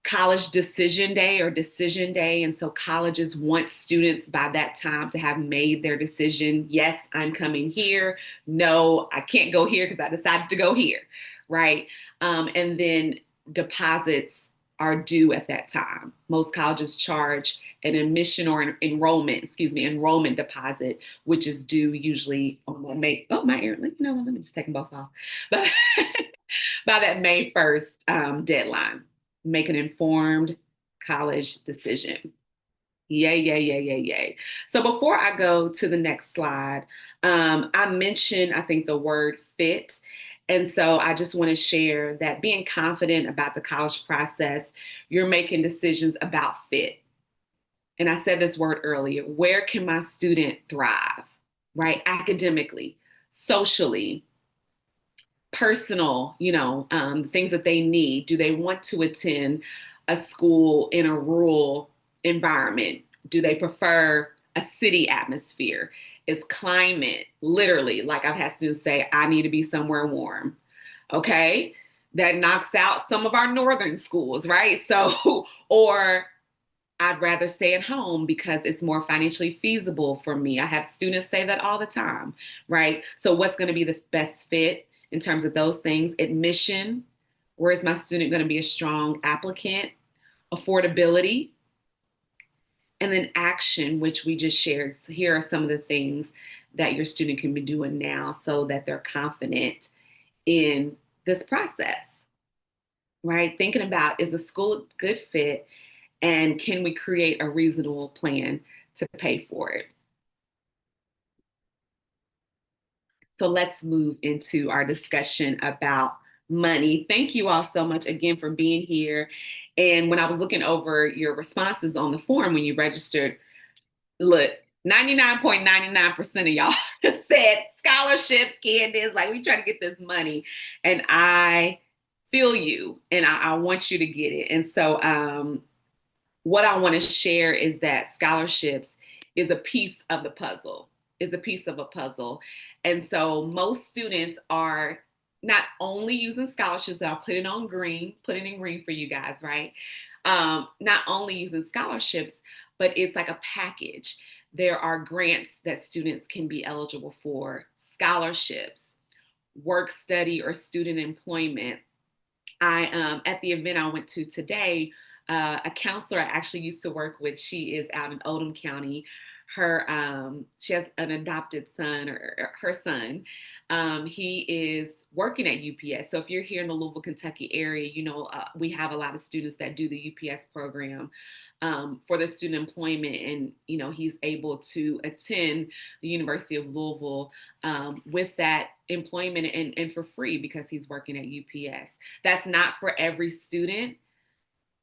college decision day or decision day. And so colleges want students by that time to have made their decision. Yes, I'm coming here. No, I can't go here because I decided to go here, right? And then deposits are due at that time. Most colleges charge an admission or an enrollment deposit, which is due usually on May. Oh, my ear. You know what? Let me just take them both off. But by that May 1st deadline, make an informed college decision. Yay, yay, yay, yay, yay. So before I go to the next slide, I mentioned, I think, the word fit. And so I just want to share that being confident about the college process, you're making decisions about fit. And I said this word earlier, where can my student thrive, right? Academically, socially, personal, things that they need. Do they want to attend a school in a rural environment? Do they prefer a city atmosphere? Is climate literally, like I've had students say, I need to be somewhere warm. Okay. That knocks out some of our northern schools, right? So, or I'd rather stay at home because it's more financially feasible for me. I have students say that all the time, right? So what's going to be the best fit in terms of those things? Admission, where is my student going to be a strong applicant? Affordability, and then action, which we just shared. So here are some of the things that your student can be doing now so that they're confident in this process, right? Thinking about, is a school a good fit, and can we create a reasonable plan to pay for it? So let's move into our discussion about money. Thank you all so much again for being here. And when I was looking over your responses on the form when you registered, look, 99.99% of y'all said scholarships, Candice, like we try to get this money. And I feel you and I want you to get it. And so what I want to share is that scholarships is a piece of the puzzle, And so most students are not only using scholarships, and I'll put it in green for you guys, right? Not only using scholarships, but it's like a package. There are grants that students can be eligible for, scholarships, work study, or student employment. At the event I went to today, a counselor I actually used to work with, she is out in Oldham County. She has an adopted son, or her son. He is working at UPS. So if you're here in the Louisville, Kentucky area, we have a lot of students that do the UPS program for the student employment. And, he's able to attend the University of Louisville with that employment and for free because he's working at UPS. That's not for every student,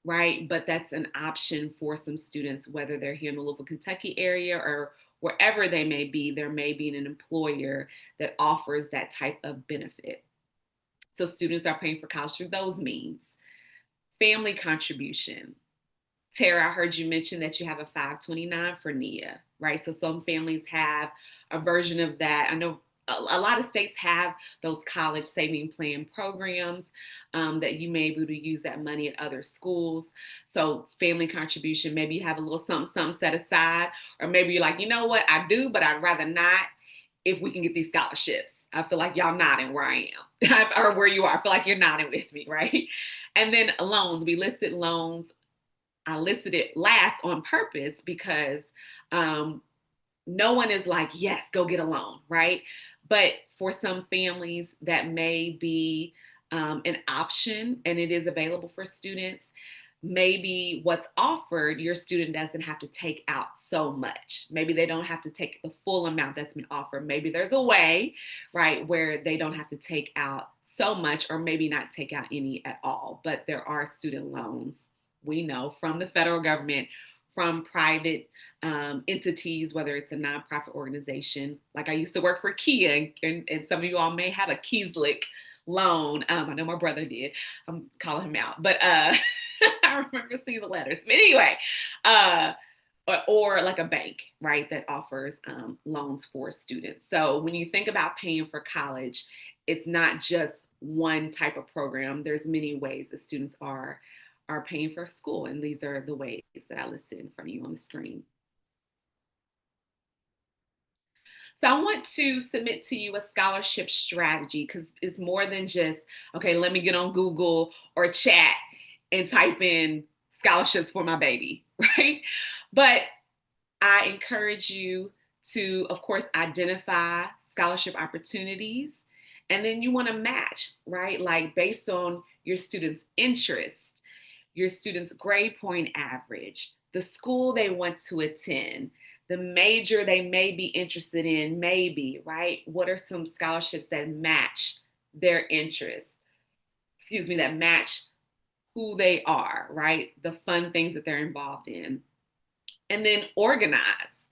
right? But that's an option for some students, whether they're here in the Louisville, Kentucky area or wherever they may be. There may be an employer that offers that type of benefit. So students are paying for college through those means. Family contribution. Tara, I heard you mention that you have a 529 for NIA, right? So some families have a version of that. I know a lot of states have those college saving plan programs that you may be able to use that money at other schools. So family contribution, maybe you have a little something set aside, or maybe you're like, you know what, I do, but I'd rather not. if we can get these scholarships. I feel like y'all nodding where I am or where you are. I feel like you're nodding with me, right? And then loans, we listed loans. I listed it last on purpose because no one is like, yes, go get a loan, right? But for some families, that may be an option and it is available for students. Maybe what's offered, your student doesn't have to take out so much. Maybe they don't have to take the full amount that's been offered. Maybe there's a way, right, where they don't have to take out so much or maybe not take out any at all. But there are student loans, we know, from the federal government, from private entities, whether it's a nonprofit organization. Like I used to work for Kia, and some of you all may have a Kieslick loan. I know my brother did. I'm calling him out, but I remember seeing the letters. But anyway, or like a bank, right, that offers loans for students. So when you think about paying for college, it's not just one type of program. There's many ways that students are paying for school, and these are the ways that I listed in front of you on the screen. So I want to submit to you a scholarship strategy because it's more than just, okay, let me get on Google or chat and type in scholarships for my baby, right? But I encourage you to, of course, identify scholarship opportunities. And then you want to match, right? Like based on your student's interest, your student's grade point average, the school they want to attend, the major they may be interested in, maybe, right? What are some scholarships that match their interests? Excuse me, that match who they are, right? The fun things that they're involved in. And then organize.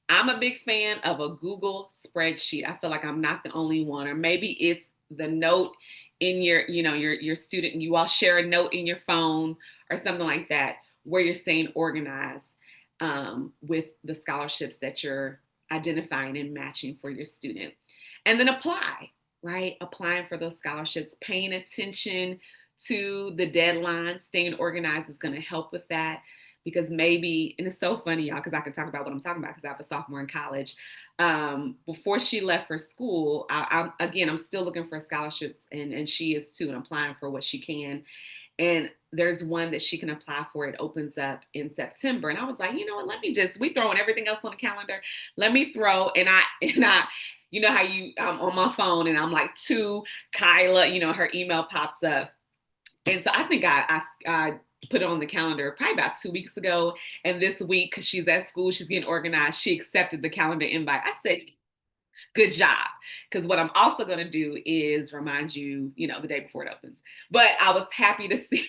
I'm a big fan of a Google spreadsheet. I feel like I'm not the only one, or maybe it's the note in your student, and you all share a note in your phone or something like that, where you're saying organize with the scholarships that you're identifying and matching for your student. And then apply, right? Applying for those scholarships, paying attention to the deadline, staying organized is going to help with that. Because maybe, and it's so funny, y'all, because I can talk about what I'm talking about because I have a sophomore in college. Before she left for school, I'm still looking for scholarships, and she is too, and applying for what she can. And there's one that she can apply for. It opens up in September. And I was like, you know what, we throwing everything else on the calendar. Let me throw, and I, you know how you, on my phone and I'm like, to Kyla, her email pops up. And so I think I put it on the calendar probably about 2 weeks ago. And this week, because she's at school, she's getting organized, she accepted the calendar invite. I said, good job. Because what I'm also going to do is remind you, the day before it opens. But I was happy to see,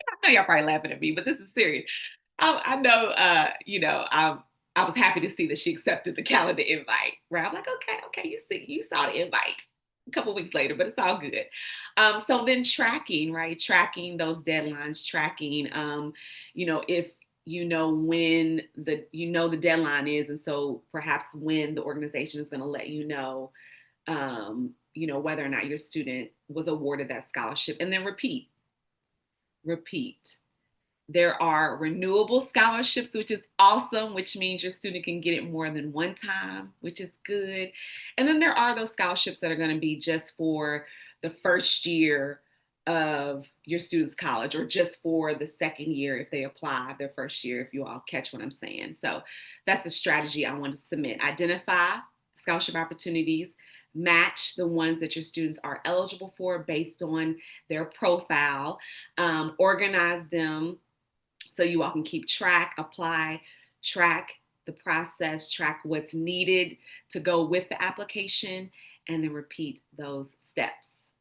I know y'all probably laughing at me, but this is serious. I know, I was happy to see that she accepted the calendar invite, right? I'm like, okay, you saw the invite a couple of weeks later, but it's all good. So then tracking, right? Tracking those deadlines, tracking, if when the deadline is, and so perhaps when the organization is going to let whether or not your student was awarded that scholarship, and then repeat. There are renewable scholarships, which is awesome, which means your student can get it more than one time, which is good. And then there are those scholarships that are going to be just for the first year of your student's college, or just for the second year if they apply their first year, if you all catch what I'm saying. So that's a strategy I want to submit. Identify scholarship opportunities, match the ones that your students are eligible for based on their profile, organize them, so you all can keep track, apply, track the process, track what's needed to go with the application, and then repeat those steps.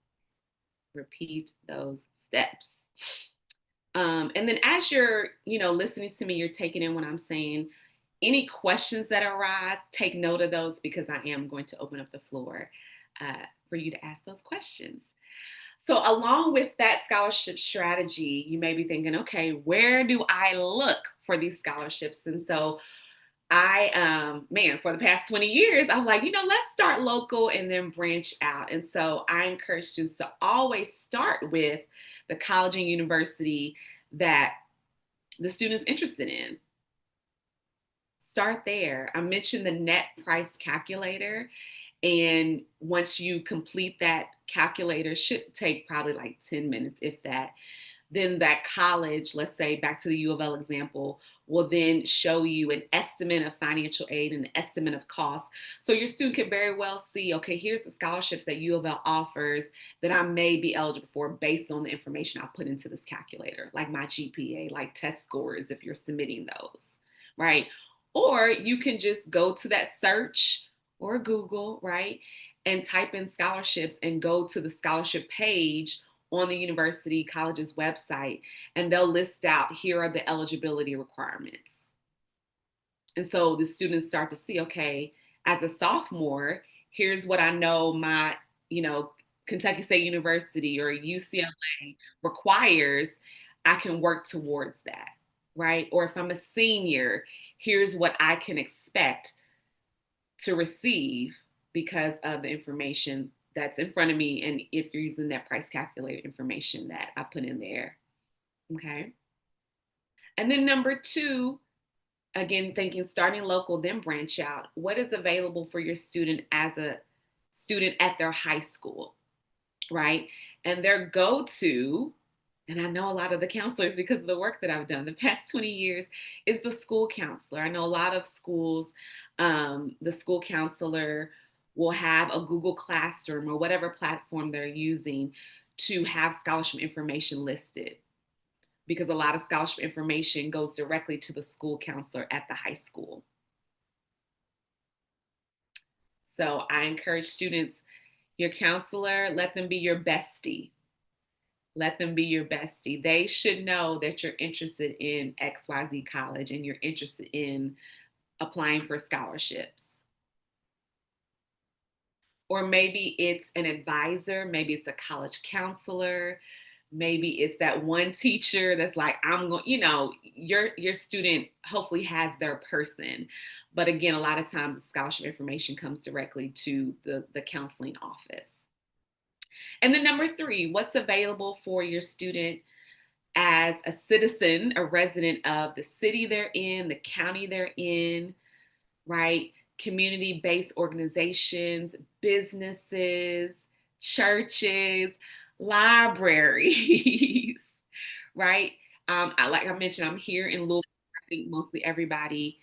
And then as you're, listening to me, you're taking in what I'm saying. Any questions that arise, take note of those, because I am going to open up the floor for you to ask those questions. So along with that scholarship strategy, you may be thinking, okay, where do I look for these scholarships? And so for the past 20 years, I was like, let's start local and then branch out. And so I encourage students to always start with the college and university that the student's interested in. Start there. I mentioned the net price calculator. And once you complete that calculator, should take probably like 10 minutes, if that, then that college, let's say back to the U of L example, will then show you an estimate of financial aid and an estimate of costs. So your student can very well see, okay, here's the scholarships that U of L offers that I may be eligible for based on the information I put into this calculator, like my GPA, like test scores if you're submitting those, right? Or you can just go to that search or Google, right? And type in scholarships and go to the scholarship page on the university college's website, and they'll list out, here are the eligibility requirements. And so the students start to see, okay, as a sophomore, here's what I know my, Kentucky State University or UCLA requires. I can work towards that, right? Or if I'm a senior, here's what I can expect to receive because of the information that's in front of me, and if you're using that price calculator information that I put in there. Okay. And then number two, again, thinking starting local, then branch out. What is available for your student as a student at their high school, right? And their go-to, and I know a lot of the counselors because of the work that I've done the past 20 years, is the school counselor. I know a lot of schools, the school counselor will have a Google Classroom or whatever platform they're using to have scholarship information listed, because a lot of scholarship information goes directly to the school counselor at the high school. So I encourage students, your counselor, let them be your bestie. Let them be your bestie. They should know that you're interested in XYZ college and you're interested in applying for scholarships. Or maybe it's an advisor, maybe it's a college counselor, maybe it's that one teacher that's like, I'm going, your student hopefully has their person. But again, a lot of times the scholarship information comes directly to the counseling office. And then number three, what's available for your student as a citizen, a resident of the city they're in, the county they're in, right? Community-based organizations, businesses, churches, libraries, right? Like I mentioned, I'm here in Louisville. I think mostly everybody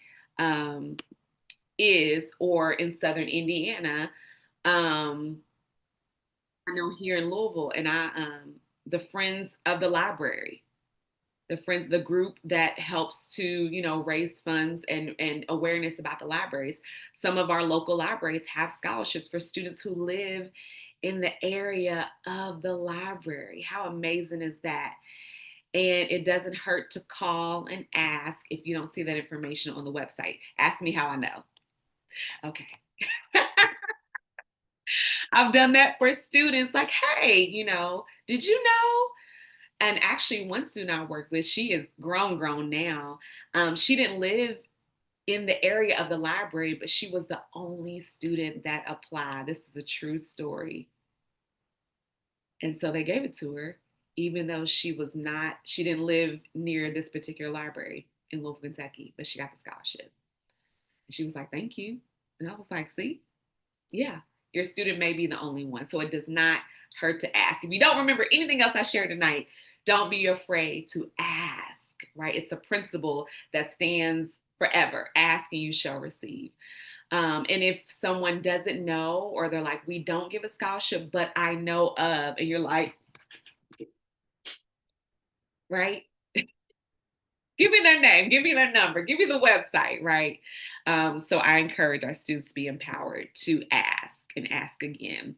is, or in Southern Indiana. I know here in Louisville, and the Friends of the Library, the group that helps to raise funds and awareness about the libraries. Some of our local libraries have scholarships for students who live in the area of the library. How amazing is that? And it doesn't hurt to call and ask if you don't see that information on the website. Ask me how I know. Okay. I've done that for students, like, hey, did you know? And actually, one student I worked with, she is grown now. She didn't live in the area of the library, but she was the only student that applied. This is a true story. And so they gave it to her, even though she didn't live near this particular library in Louisville, Kentucky, but she got the scholarship. And she was like, thank you. And I was like, see, yeah, your student may be the only one. So it does not hurt to ask. If you don't remember anything else I shared tonight, don't be afraid to ask, right? It's a principle that stands forever. Ask and you shall receive. And if someone doesn't know, or they're like, we don't give a scholarship, but I know of, and you're like, right? Give me their name, give me their number, give me the website, right? So I encourage our students to be empowered to ask and ask again.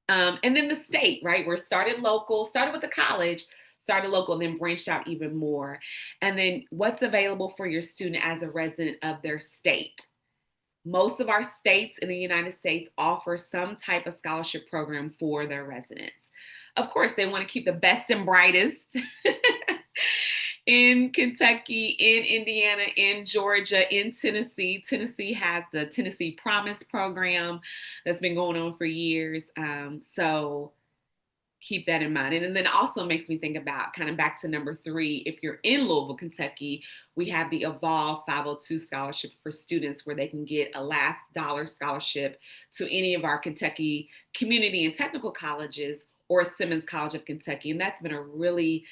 And then the state, right? We're started with the college, started local, and then branched out even more. And then what's available for your student as a resident of their state? Most of our states in the United States offer some type of scholarship program for their residents. Of course, they want to keep the best and brightest in Kentucky, in Indiana, in Georgia, in Tennessee. Tennessee has the Tennessee Promise program that's been going on for years. So keep that in mind. And then it also makes me think about, kind of back to number 3, if you're in Louisville, Kentucky, we have the Evolve 502 scholarship for students where they can get a last dollar scholarship to any of our Kentucky community and technical colleges or Simmons College of Kentucky. And that's been a really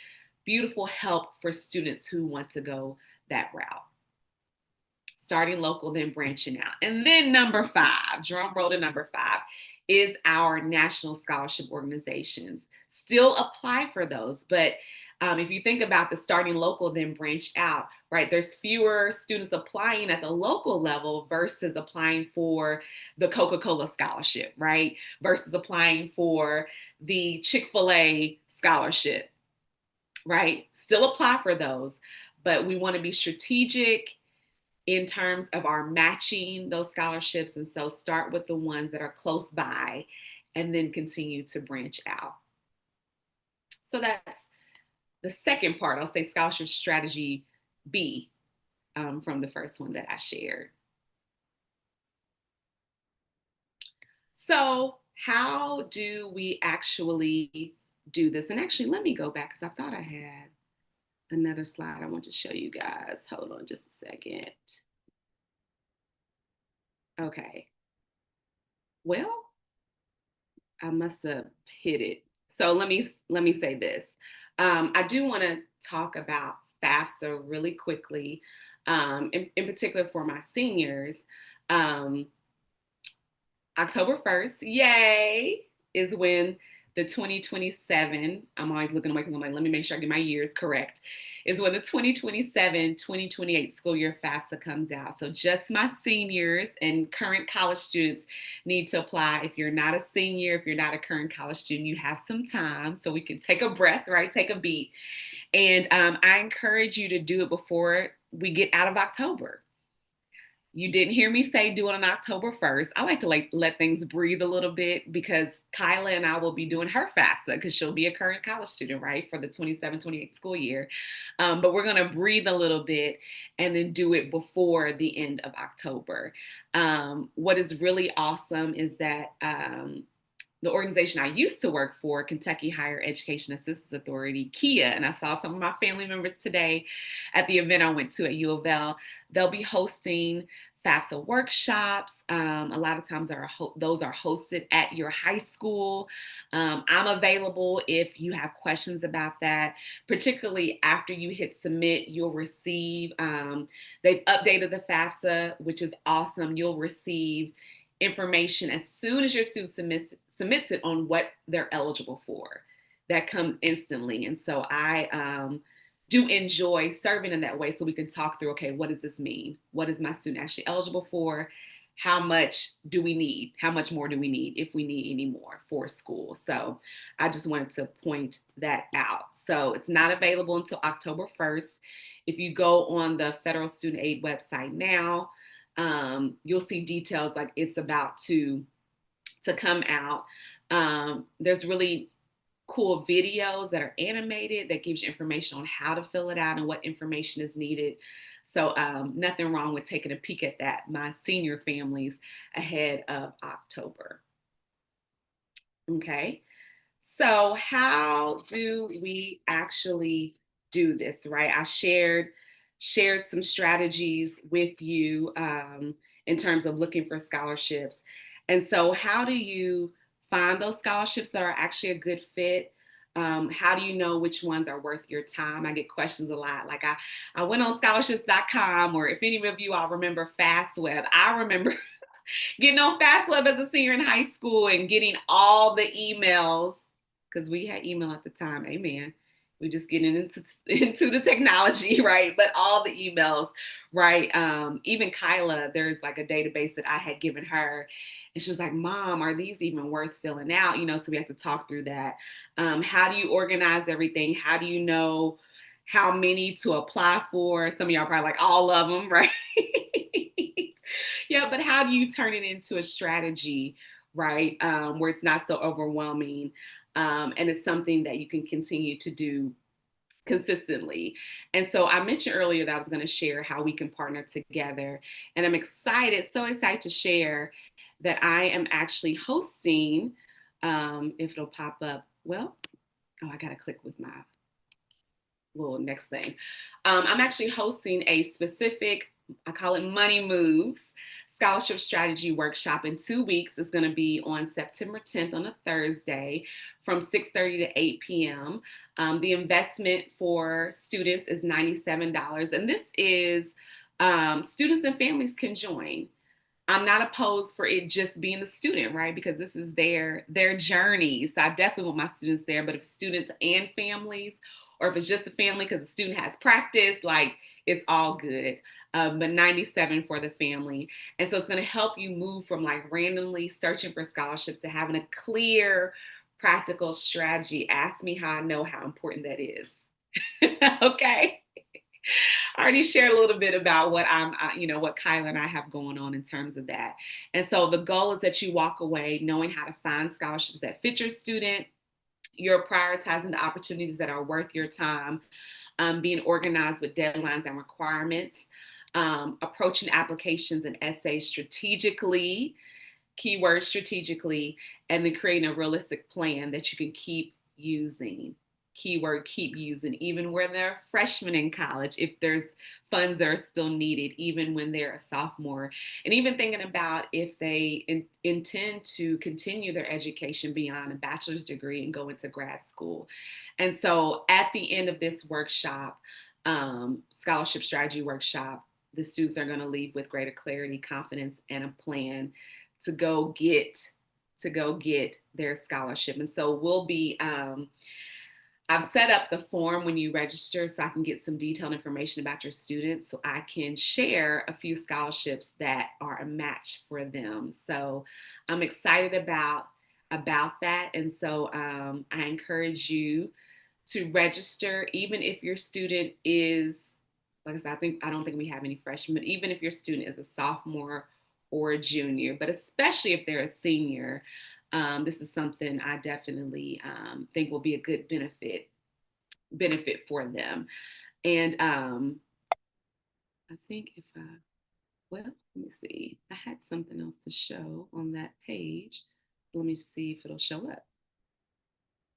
beautiful help for students who want to go that route. Starting local, then branching out. And then number 5, drum roll to number 5, is our national scholarship organizations. Still apply for those, but if you think about the starting local, then branch out, right? There's fewer students applying at the local level versus applying for the Coca-Cola scholarship, right? Versus applying for the Chick-fil-A scholarship, right? Still apply for those, but we want to be strategic in terms of our matching those scholarships. And so start with the ones that are close by and then continue to branch out. So that's the second part. I'll say scholarship strategy B from the first one that I shared. So how do we actually do this? And actually, let me go back because I thought I had another slide I want to show you guys. Hold on just a second. Okay. Well, I must have hit it. So let me say this. I do want to talk about FAFSA really quickly, in particular for my seniors. October 1st, yay, is when the 2027, I'm always looking away because I'm like, let me make sure I get my years correct, is when the 2027-2028 school year FAFSA comes out. So just my seniors and current college students need to apply. If you're not a senior, if you're not a current college student, you have some time so we can take a breath, right? Take a beat. And I encourage you to do it before we get out of October. You didn't hear me say do it on October 1st. I like to let things breathe a little bit because Kyla and I will be doing her FAFSA because she'll be a current college student, right, for the 27-28 school year. But we're going to breathe a little bit and then do it before the end of October. What is really awesome is that the organization I used to work for, Kentucky Higher Education Assistance Authority, KIA, and I saw some of my family members today at the event I went to at U of L. They'll be hosting FAFSA workshops. A lot of times those are hosted at your high school. I'm available if you have questions about that, particularly after you hit submit, you'll receive, they've updated the FAFSA, which is awesome. You'll receive information as soon as your student submits it on what they're eligible for. That comes instantly. And so I do enjoy serving in that way so we can talk through, okay, what does this mean? What is my student actually eligible for? How much do we need? How much more do we need if we need any more for school? So I just wanted to point that out. So it's not available until October 1st. If you go on the Federal Student Aid website now, you'll see details like it's about to come out. There's really cool videos that are animated that gives you information on how to fill it out and what information is needed. So nothing wrong with taking a peek at that, my senior families ahead of October. Okay, so how do we actually do this, right? I shared some strategies with you in terms of looking for scholarships. And so how do you find those scholarships that are actually a good fit? How do you know which ones are worth your time? I get questions a lot. Like I went on scholarships.com, or if any of you all remember FastWeb, I remember getting on FastWeb as a senior in high school and getting all the emails because we had email at the time. Amen. We just getting into the technology, right? But all the emails, right? Even Kyla, there's like a database that I had given her, and she was like, "Mom, are these even worth filling out?" You know, so we have to talk through that. How do you organize everything? How do you know how many to apply for? Some of y'all probably like all of them, right? Yeah, but how do you turn it into a strategy, right? Where it's not so overwhelming. And it's something that you can continue to do consistently. And so I mentioned earlier that I was going to share how we can partner together. And I'm so excited to share that I am actually hosting, if it'll pop up, well, oh, I got to click with my little next thing. I'm actually hosting a specific, I call it Money Moves Scholarship Strategy Workshop in 2 weeks. It's going to be on September 10th on a Thursday from 6:30 to 8 p.m. The investment for students is $97. And this is students and families can join. I'm not opposed for it just being the student, right? Because this is their journey. So I definitely want my students there. But if students and families, or if it's just the family because the student has practice, like it's all good. But 97 for the family. And so it's going to help you move from like randomly searching for scholarships to having a clear, practical strategy. Ask me how I know how important that is. Okay. I already shared a little bit about what what Kyla and I have going on in terms of that. And so the goal is that you walk away knowing how to find scholarships that fit your student. You're prioritizing the opportunities that are worth your time, being organized with deadlines and requirements, approaching applications and essays strategically, keyword strategically, and then creating a realistic plan that you can keep using. Keyword keep using, even when they're freshmen in college, if there's funds that are still needed, even when they're a sophomore, and even thinking about if they intend to continue their education beyond a bachelor's degree and go into grad school. And so at the end of this workshop, scholarship strategy workshop, the students are going to leave with greater clarity, confidence, and a plan to go get their scholarship. And so we'll be I've set up the form when you register so I can get some detailed information about your students so I can share a few scholarships that are a match for them. So I'm excited about that. And so I encourage you to register, even if your student is, like I said, I don't think we have any freshmen, but even if your student is a sophomore or a junior, but especially if they're a senior, this is something I definitely think will be a good benefit for them. And I think well, let me see. I had something else to show on that page. Let me see if it'll show up.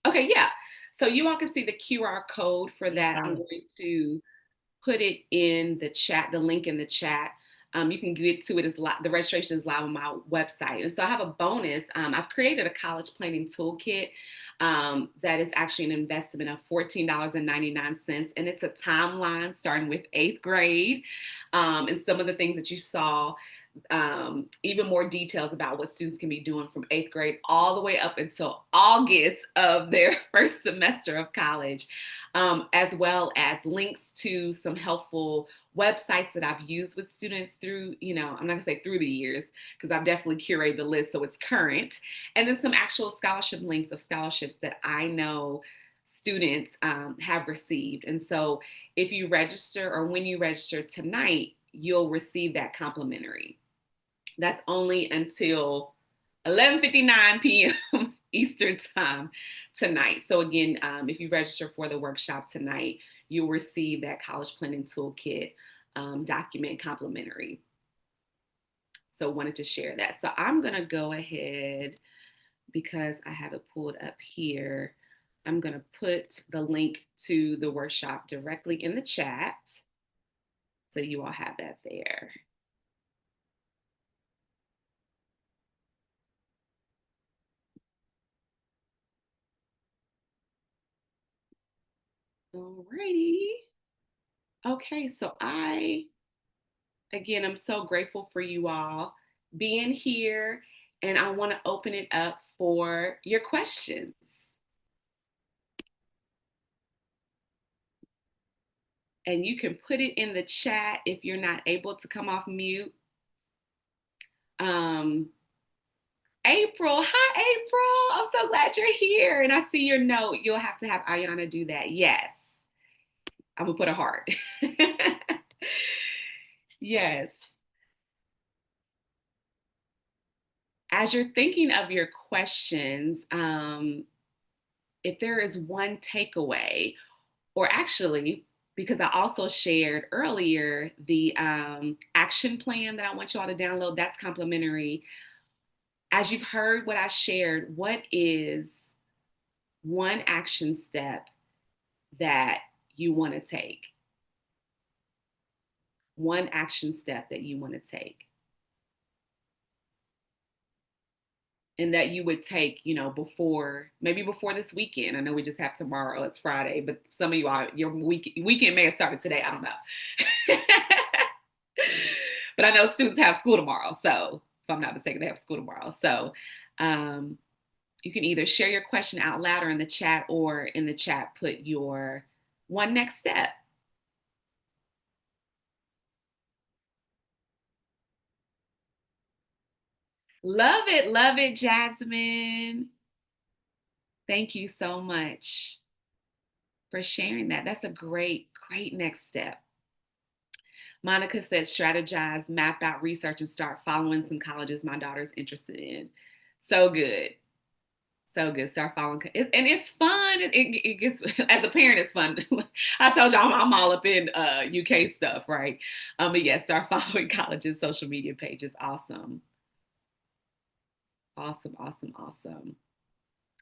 Okay, yeah. So you all can see the QR code for that. I'm going to put it in the chat, the link in the chat. You can get to it as the registration is live on my website. And so I have a bonus. I've created a college planning toolkit that is actually an investment of $14.99. And it's a timeline starting with 8th grade. And some of the things that you saw, even more details about what students can be doing from 8th grade all the way up until August of their first semester of college, as well as links to some helpful websites that I've used with students through, I'm not gonna say through the years, because I've definitely curated the list so it's current, and then some actual scholarship links of scholarships that I know students have received. And so if you register, or when you register tonight, you'll receive that complimentary. That's only until 11:59 p.m. Eastern time tonight. So again, if you register for the workshop tonight, you'll receive that college planning toolkit document complimentary. So wanted to share that. So I'm going to go ahead, because I have it pulled up here. I'm going to put the link to the workshop directly in the chat, so you all have that there. Alrighty. Okay, so again, I'm so grateful for you all being here, and I want to open it up for your questions. And you can put it in the chat if you're not able to come off mute. April, hi April. I'm so glad you're here. And I see your note. You'll have to have Ayana do that. Yes. I'm gonna put a heart. Yes. As you're thinking of your questions, if there is one takeaway, or actually, because I also shared earlier the action plan that I want you all to download, that's complimentary. As you've heard what I shared, what is one action step that you want to take. One action step that you want to take. And that you would take, maybe before this weekend. I know we just have tomorrow, it's Friday, but some of you are, your weekend may have started today. I don't know. But I know students have school tomorrow. So if I'm not mistaken, they have school tomorrow. So you can either share your question out loud or in the chat, or in the chat, put your one next step. Love it, Jasmine. Thank you so much for sharing that. That's a great next step. Monica said, strategize, map out research, and start following some colleges my daughter's interested in. So good. So good. Start following. And it's fun. It gets, as a parent, it's fun. I told you I'm all up in UK stuff, right? But yeah, start following colleges' social media pages. Awesome. Awesome.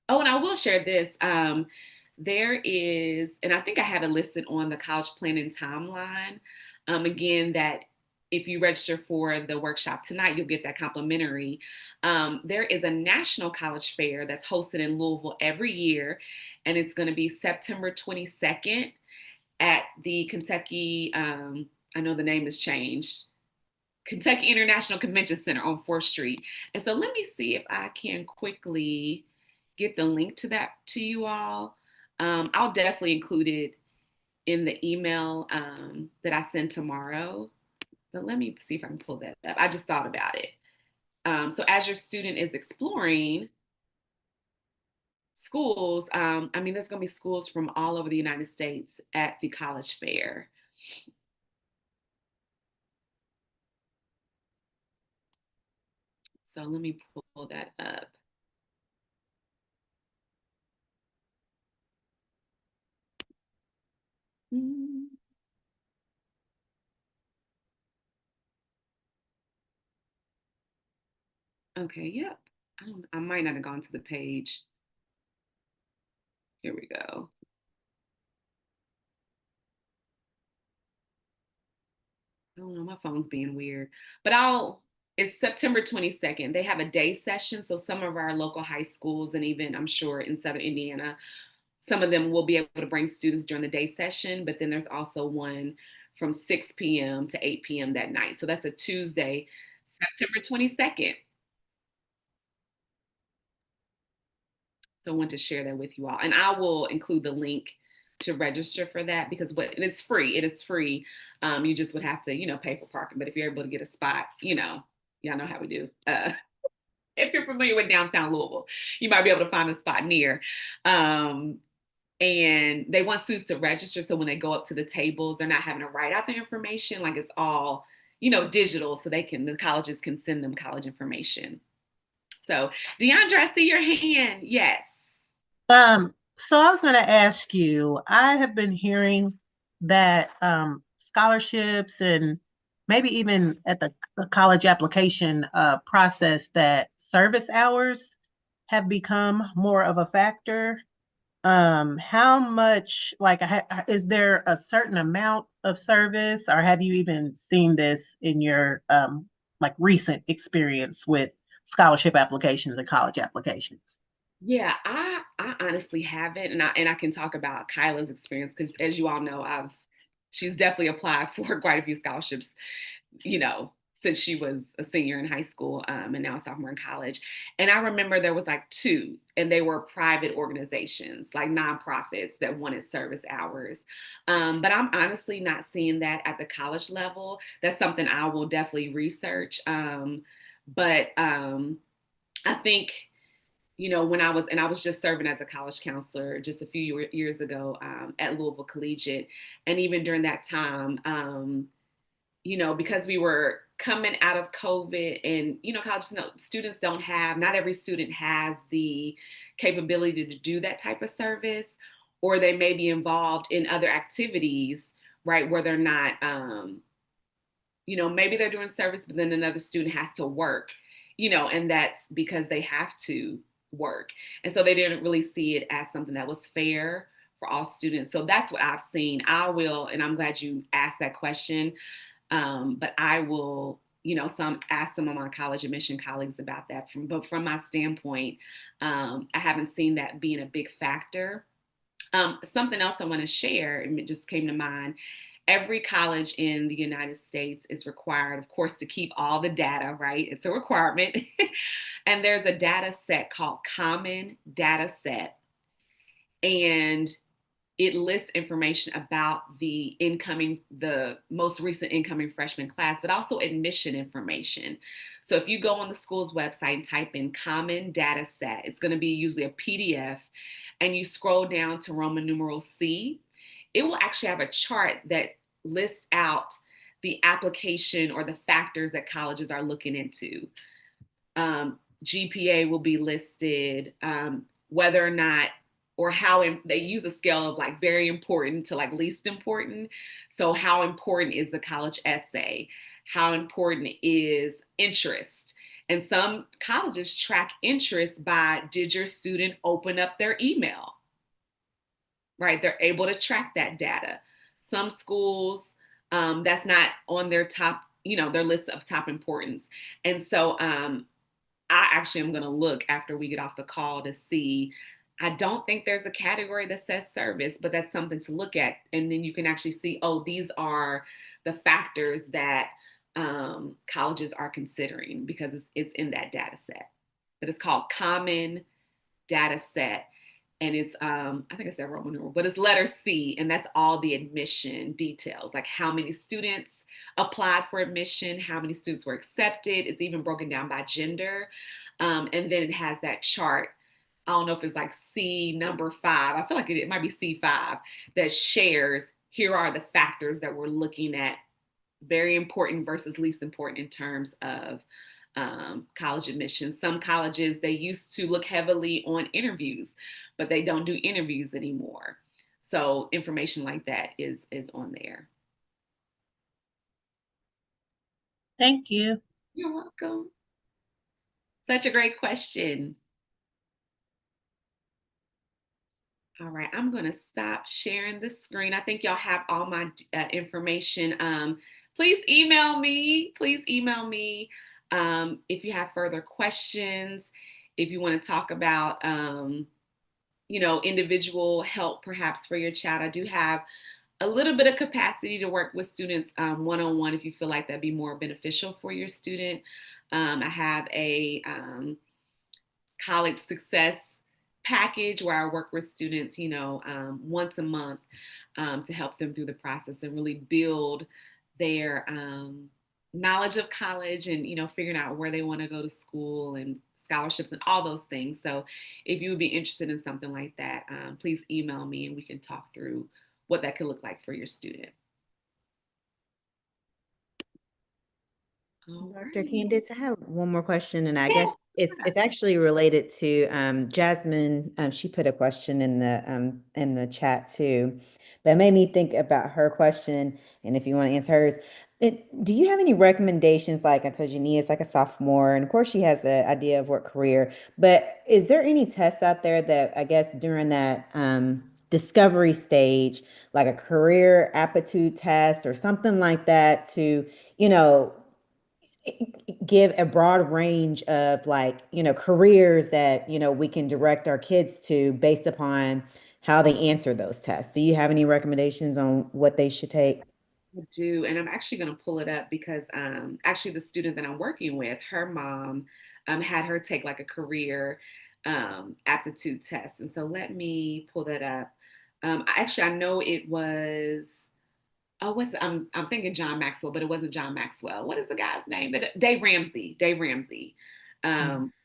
Oh, and I will share this. There is, and I think I have it listed on the college planning timeline. Again, that if you register for the workshop tonight, you'll get that complimentary. There is a national college fair that's hosted in Louisville every year, and it's going to be September 22nd at the Kentucky, I know the name has changed, Kentucky International Convention Center on 4th Street. And so let me see if I can quickly get the link to that to you all. I'll definitely include it in the email that I send tomorrow. But let me see if I can pull that up. I just thought about it. So as your student is exploring schools, there's going to be schools from all over the United States at the college fair. So let me pull that up. Okay, yep. I might not have gone to the page. Here we go. I don't know, my phone's being weird. But it's September 22nd. They have a day session. So some of our local high schools, and even I'm sure in Southern Indiana, some of them will be able to bring students during the day session. But then there's also one from 6 p.m. to 8 p.m. that night. So that's a Tuesday, September 22nd. So I want to share that with you all. And I will include the link to register for that, because and it's free. It is free. You just would have to, pay for parking. But if you're able to get a spot, y'all know how we do. If you're familiar with downtown Louisville, you might be able to find a spot near. And they want students to register. So when they go up to the tables, they're not having to write out their information. Like, it's all, digital, so the colleges can send them college information. So Deandra, I see your hand. Yes. So I was going to ask you, I have been hearing that scholarships, and maybe even at the college application process, that service hours have become more of a factor. How much, is there a certain amount of service, or have you even seen this in your recent experience with scholarship applications and college applications? Yeah, I honestly haven't, and I can talk about Kyla's experience, because as you all know, she's definitely applied for quite a few scholarships, since she was a senior in high school, and now a sophomore in college. And I remember there was like two, and they were private organizations, like nonprofits, that wanted service hours. But I'm honestly not seeing that at the college level. That's something I will definitely research. But I think, when I was just serving as a college counselor just a few years ago at Louisville Collegiate. And even during that time, because we were coming out of COVID, and, college students not every student has the capability to do that type of service, or they may be involved in other activities, right, where they're not, maybe they're doing service, but then another student has to work, and that's because they have to work. And so they didn't really see it as something that was fair for all students. So that's what I've seen. I will, and I'm glad you asked that question, but I will, ask some of my college admission colleagues about that. But from my standpoint, I haven't seen that being a big factor. Something else I want to share, and it just came to mind. Every college in the United States is required, of course, to keep all the data, right? It's a requirement. And there's a data set called Common Data Set. And it lists information about the most recent incoming freshman class, but also admission information. So if you go on the school's website and type in Common Data Set, it's going to be usually a PDF, and you scroll down to Roman numeral C, it will actually have a chart that lists out the application or the factors that colleges are looking into. GPA will be listed, whether or not, or how they use a scale of like very important to like least important. So how important is the college essay? How important is interest? And some colleges track interest by, did your student open up their email? Right? They're able to track that data. Some schools, that's not on their top, their list of top importance. And so I actually am going to look after we get off the call to see. I don't think there's a category that says service, but that's something to look at. And then you can actually see, oh, these are the factors that colleges are considering, because it's in that data set. But it's called Common Data Set. And it's, I think I said Roman numeral, but it's letter C, and that's all the admission details, like how many students applied for admission, how many students were accepted. It's even broken down by gender. And then it has that chart. I don't know if it's like C number 5. I feel like it might be C5, that shares, here are the factors that we're looking at, very important versus least important in terms of college admissions. Some colleges, they used to look heavily on interviews, but they don't do interviews anymore. So information like that is on there. Thank you. You're welcome. Such a great question. All right, I'm going to stop sharing the screen. I think y'all have all my information. Please email me. If you have further questions, if you want to talk about, individual help perhaps for your child. I do have a little bit of capacity to work with students one-on-one if you feel like that'd be more beneficial for your student. I have a college success package where I work with students, once a month to help them through the process and really build their knowledge of college and, figuring out where they want to go to school and scholarships and all those things. So if you would be interested in something like that, please email me and we can talk through what that could look like for your student. Dr. Candice, I have one more question, and I guess it's actually related to Jasmine. She put a question in the chat too, but it made me think about her question. And if you want to answer hers, do you have any recommendations? Like I told you, Nia's like a sophomore, and of course she has the idea of what career. But is there any tests out there that I guess during that discovery stage, like a career aptitude test or something like that, to give a broad range of careers that we can direct our kids to based upon how they answer those tests? Do you have any recommendations on what they should take? I do, and I'm actually going to pull it up because actually the student that I'm working with, her mom had her take like a career aptitude test, and so let me pull that up. I know it was. Oh, I'm thinking John Maxwell, but it wasn't John Maxwell. What is the guy's name? Dave Ramsey.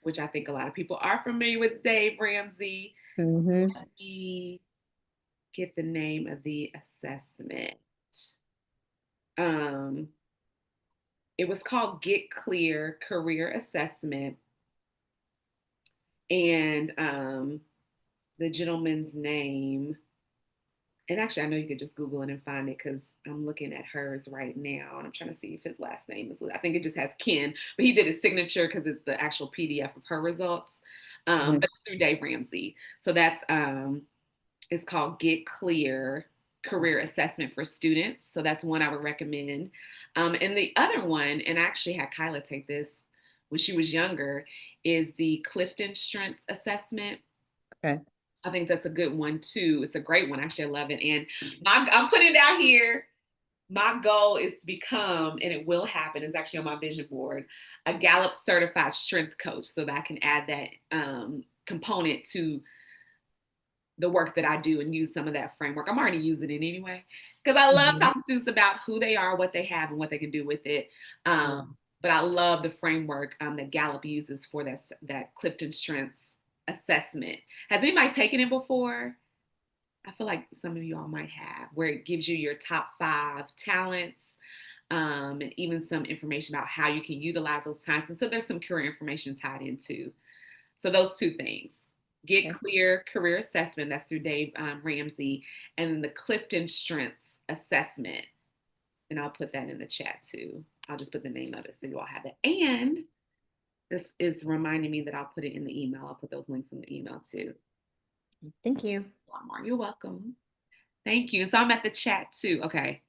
Which I think a lot of people are familiar with Dave Ramsey. Mm-hmm. Let me get the name of the assessment. It was called Get Clear Career Assessment. And the gentleman's name, and actually I know you could just Google it and find it because I'm looking at hers right now and I'm trying to see if his last name is, I think it just has Ken, but he did his signature because it's the actual PDF of her results. But it's through Dave Ramsey. So that's it's called Get Clear Career Assessment for Students. So that's one I would recommend. And the other one, and I actually had Kyla take this when she was younger, is the Clifton Strengths Assessment. Okay. I think that's a good one too. It's a great one. Actually, I love it. And I'm putting it out here. My goal is to become, and it will happen, it's actually on my vision board, a Gallup certified strength coach so that I can add that component to the work that I do and use some of that framework. I'm already using it anyway because I love talking to students about who they are, what they have, and what they can do with it. But I love the framework that Gallup uses for that Clifton Strengths assessment. Has anybody taken it before? I feel like some of you all might have, where it gives you your top 5 talents and even some information about how you can utilize those talents. And so there's some career information tied into. So those 2 things. Get Clear Career Assessment, that's through Dave Ramsey, and then the Clifton Strengths Assessment. And I'll put that in the chat too. I'll just put the name of it so you all have it. And this is reminding me that I'll put it in the email. I'll put those links in the email too. Thank you. You're welcome. Thank you. So I'm at the chat too. Okay.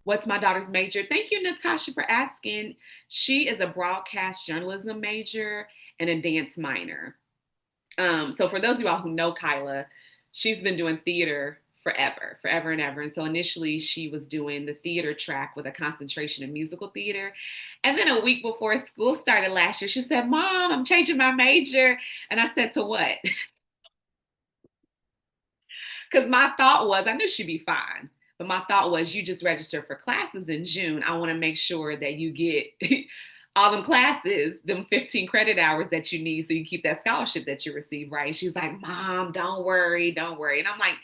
What's my daughter's major? Thank you, Natasha, for asking. She is a broadcast journalism major and a dance minor. So for those of you all who know Kyla, she's been doing theater forever and ever. And so initially she was doing the theater track with a concentration in musical theater. And then a week before school started last year, she said, Mom, I'm changing my major. And I said, to what? Because my thought was, I knew she'd be fine. But my thought was, you just registered for classes in June. I want to make sure that you get all them classes, them 15 credit hours that you need so you can keep that scholarship that you receive, right? She's like, Mom, don't worry. And I'm like,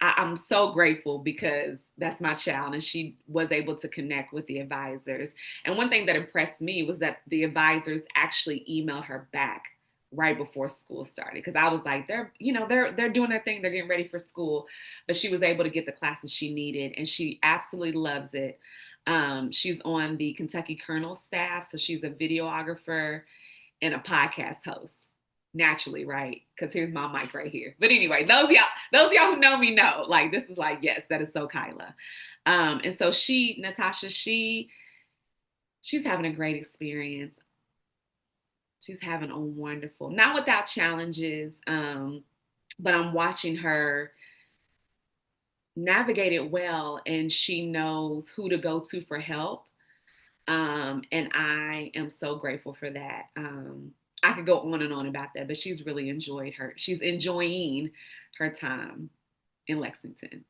I'm so grateful because that's my child. And she was able to connect with the advisors. And one thing that impressed me was that the advisors actually emailed her back right before school started. Because I was like, they're doing their thing. They're getting ready for school. But she was able to get the classes she needed. And she absolutely loves it. She's on the Kentucky Colonel staff. So she's a videographer and a podcast host. Naturally, right? Because here's my mic right here. But anyway, those of y'all who know me know, like, this is like, yes, that is so Kyla. And so Natasha, she's having a great experience. She's having a wonderful, not without challenges, but I'm watching her navigate it well, and she knows who to go to for help. And I am so grateful for that. I could go on and on about that, but she's enjoying her time in Lexington.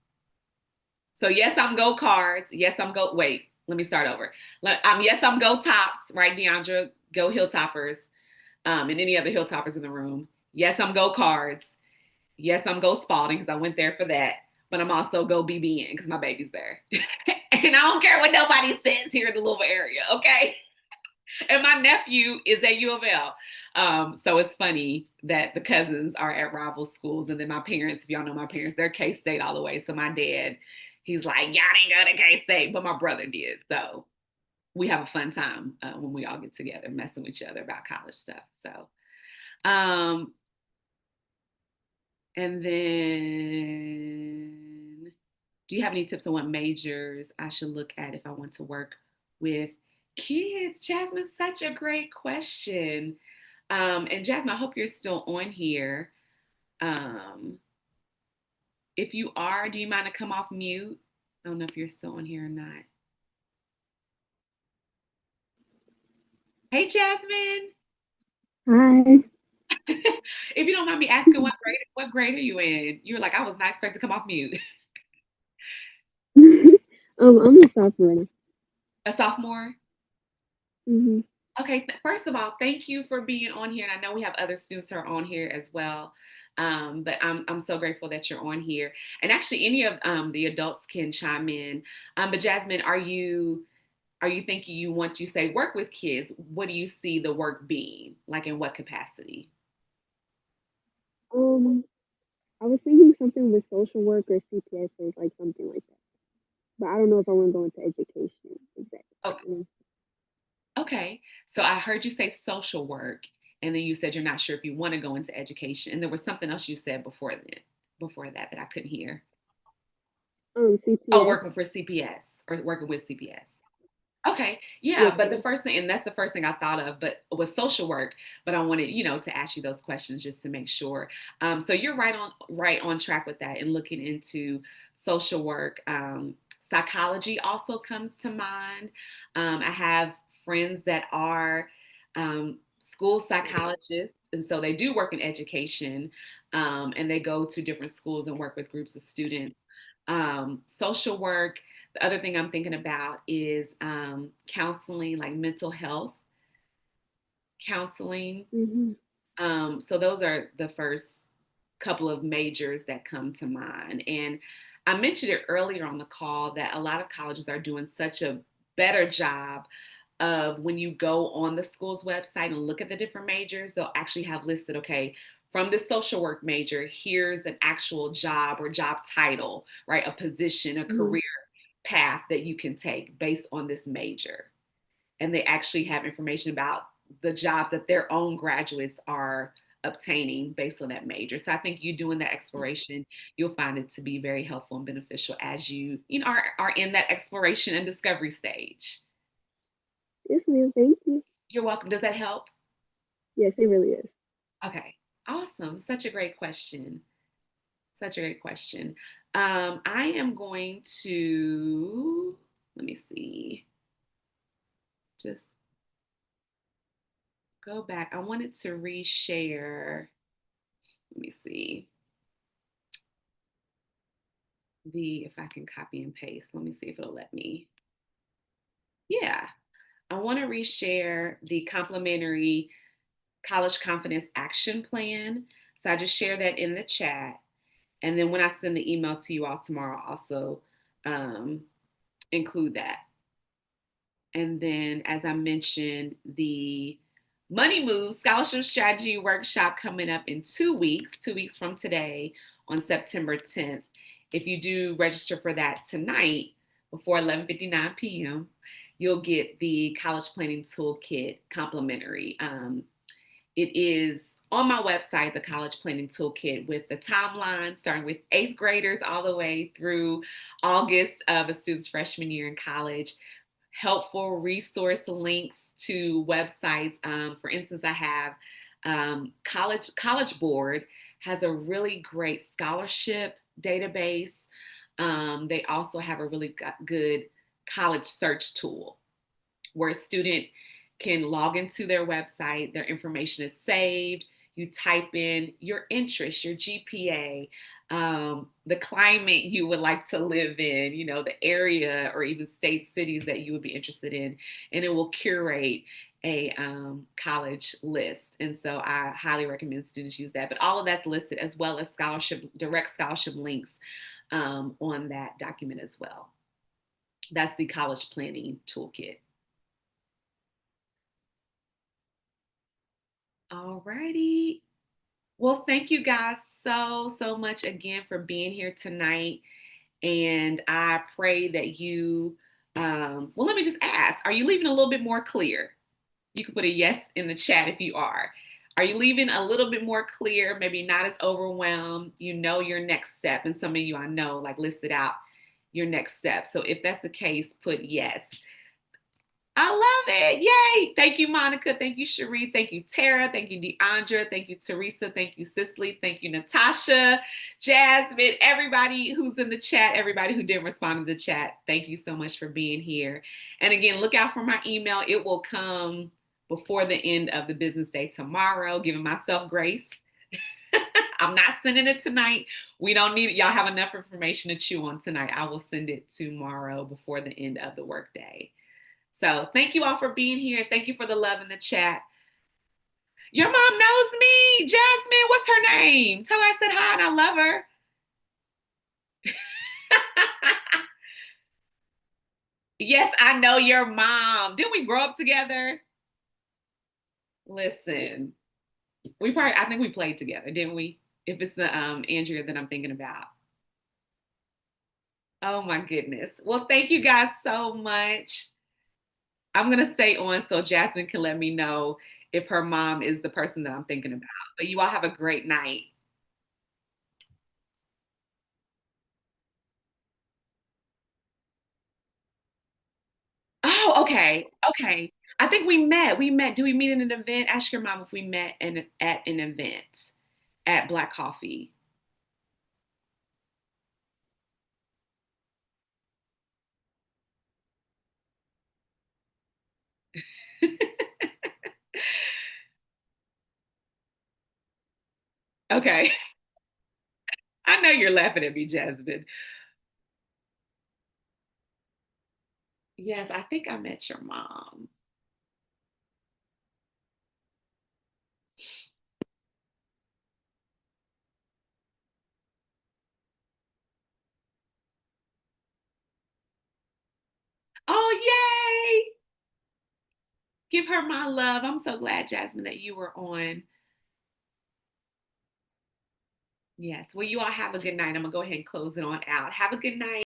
So yes, I'm go Cards. Yes, wait, let me start over. Yes, I'm go Tops, right, Deandra? Go Hilltoppers, and any other Hilltoppers in the room. Yes, I'm go Cards. Yes, I'm go Spalding because I went there for that. But I'm also go BBN because my baby's there. And I don't care what nobody says here in the Louisville area, okay? And my nephew is at U of L. So it's funny that the cousins are at rival schools. And then my parents, if y'all know my parents, they're K-State all the way. So my dad, he's like, y'all didn't go to K-State, but my brother did. So we have a fun time when we all get together, messing with each other about college stuff. So, and then, do you have any tips on what majors I should look at if I want to work with kids? Jasmine, such a great question. And Jasmine, I hope you're still on here. If you are, do you mind to come off mute? I don't know if you're still on here or not. Hey, Jasmine. Hi. If you don't mind me asking, what grade are you in? You were like, I was not expected to come off mute. I'm a sophomore. A sophomore? Mm-hmm. Okay, first of all, thank you for being on here. And I know we have other students who are on here as well. But I'm so grateful that you're on here. And actually, any of the adults can chime in. But Jasmine, are you thinking you want to say work with kids? What do you see the work being? Like in what capacity? I was thinking something with social work or CPS or like something like that. But I don't know if I want to go into education exactly. Okay. Okay. So I heard you say social work, and then you said you're not sure if you want to go into education. And there was something else you said before that I couldn't hear. Oh, CPS. working for CPS or working with CPS. Okay. Yeah, Yes, but the ma'am. first thing, and that's the first thing I thought of, but was social work. But I wanted, to ask you those questions just to make sure. So you're right on track with that and looking into social work. Psychology also comes to mind. I have friends that are school psychologists, and so they do work in education, and they go to different schools and work with groups of students. Social work, the other thing I'm thinking about is counseling, like mental health counseling. Hmm. So those are the first couple of majors that come to mind. And I mentioned it earlier on the call that a lot of colleges are doing such a better job of when you go on the school's website and look at the different majors, they'll actually have listed, okay, from this social work major, here's an actual job or job title, right? A position, a Hmm. career path that you can take based on this major. And they actually have information about the jobs that their own graduates are obtaining based on that major. So I think you doing that exploration, you'll find it to be very helpful and beneficial as you are in that exploration and discovery stage. Yes, ma'am. Thank you. You're welcome. Does that help? Yes, it really is. Okay. Awesome. Such a great question. Such a great question. I am going to, let me see, just go back. I wanted to reshare. Let me see if I can copy and paste. Let me see if it'll let me. Yeah, I want to reshare the complimentary college confidence action plan. So I just share that in the chat. And then when I send the email to you all tomorrow, I'll also um, include that. And then, as I mentioned, the Money Moves Scholarship Strategy Workshop coming up in 2 weeks, 2 weeks from today on September 10th. If you do register for that tonight before 11:59 p.m., you'll get the College Planning Toolkit complimentary. It is on my website, the College Planning Toolkit, with the timeline starting with eighth graders all the way through August of a student's freshman year in college, helpful resource links to websites. For instance, I have College Board has a really great scholarship database. They also have a really good college search tool where a student can log into their website, their information is saved. You type in your interest, your GPA, the climate you would like to live in, the area or even state, cities that you would be interested in, and it will curate a college list. And so I highly recommend students use that. But all of that's listed as well as direct scholarship links on that document as well. That's the College Planning Toolkit. All righty. Well, thank you guys so much again for being here tonight. And I pray that well, let me just ask, are you leaving a little bit more clear? You can put a yes in the chat if you are. Are you leaving a little bit more clear, maybe not as overwhelmed? You know your next step. And some of you I know like listed out your next step. So if that's the case, put yes. I love it. Yay. Thank you, Monica. Thank you, Cherie. Thank you, Tara. Thank you, Deandra. Thank you, Teresa. Thank you, Cicely. Thank you, Natasha, Jasmine, everybody who's in the chat, everybody who didn't respond to the chat. Thank you so much for being here. And again, look out for my email. It will come before the end of the business day tomorrow, giving myself grace. I'm not sending it tonight. We don't need it. Y'all have enough information to chew on tonight. I will send it tomorrow before the end of the workday. So thank you all for being here. Thank you for the love in the chat. Your mom knows me. Jasmine, what's her name? Tell her I said hi and I love her. Yes, I know your mom. Didn't we grow up together? Listen, I think we played together, didn't we? If it's the Andrea that I'm thinking about. Oh my goodness. Well, thank you guys so much. I'm gonna stay on so Jasmine can let me know if her mom is the person that I'm thinking about. But you all have a great night. Oh, okay. Okay. I think we met. We met. Do we meet in an event? Ask your mom if we met at an event at Black Coffee. Okay. I know you're laughing at me, Jasmine. Yes, I think I met your mom. Oh, yay! Give her my love. I'm so glad, Jasmine, that you were on. Yes. Well, you all have a good night. I'm going to go ahead and close it on out. Have a good night.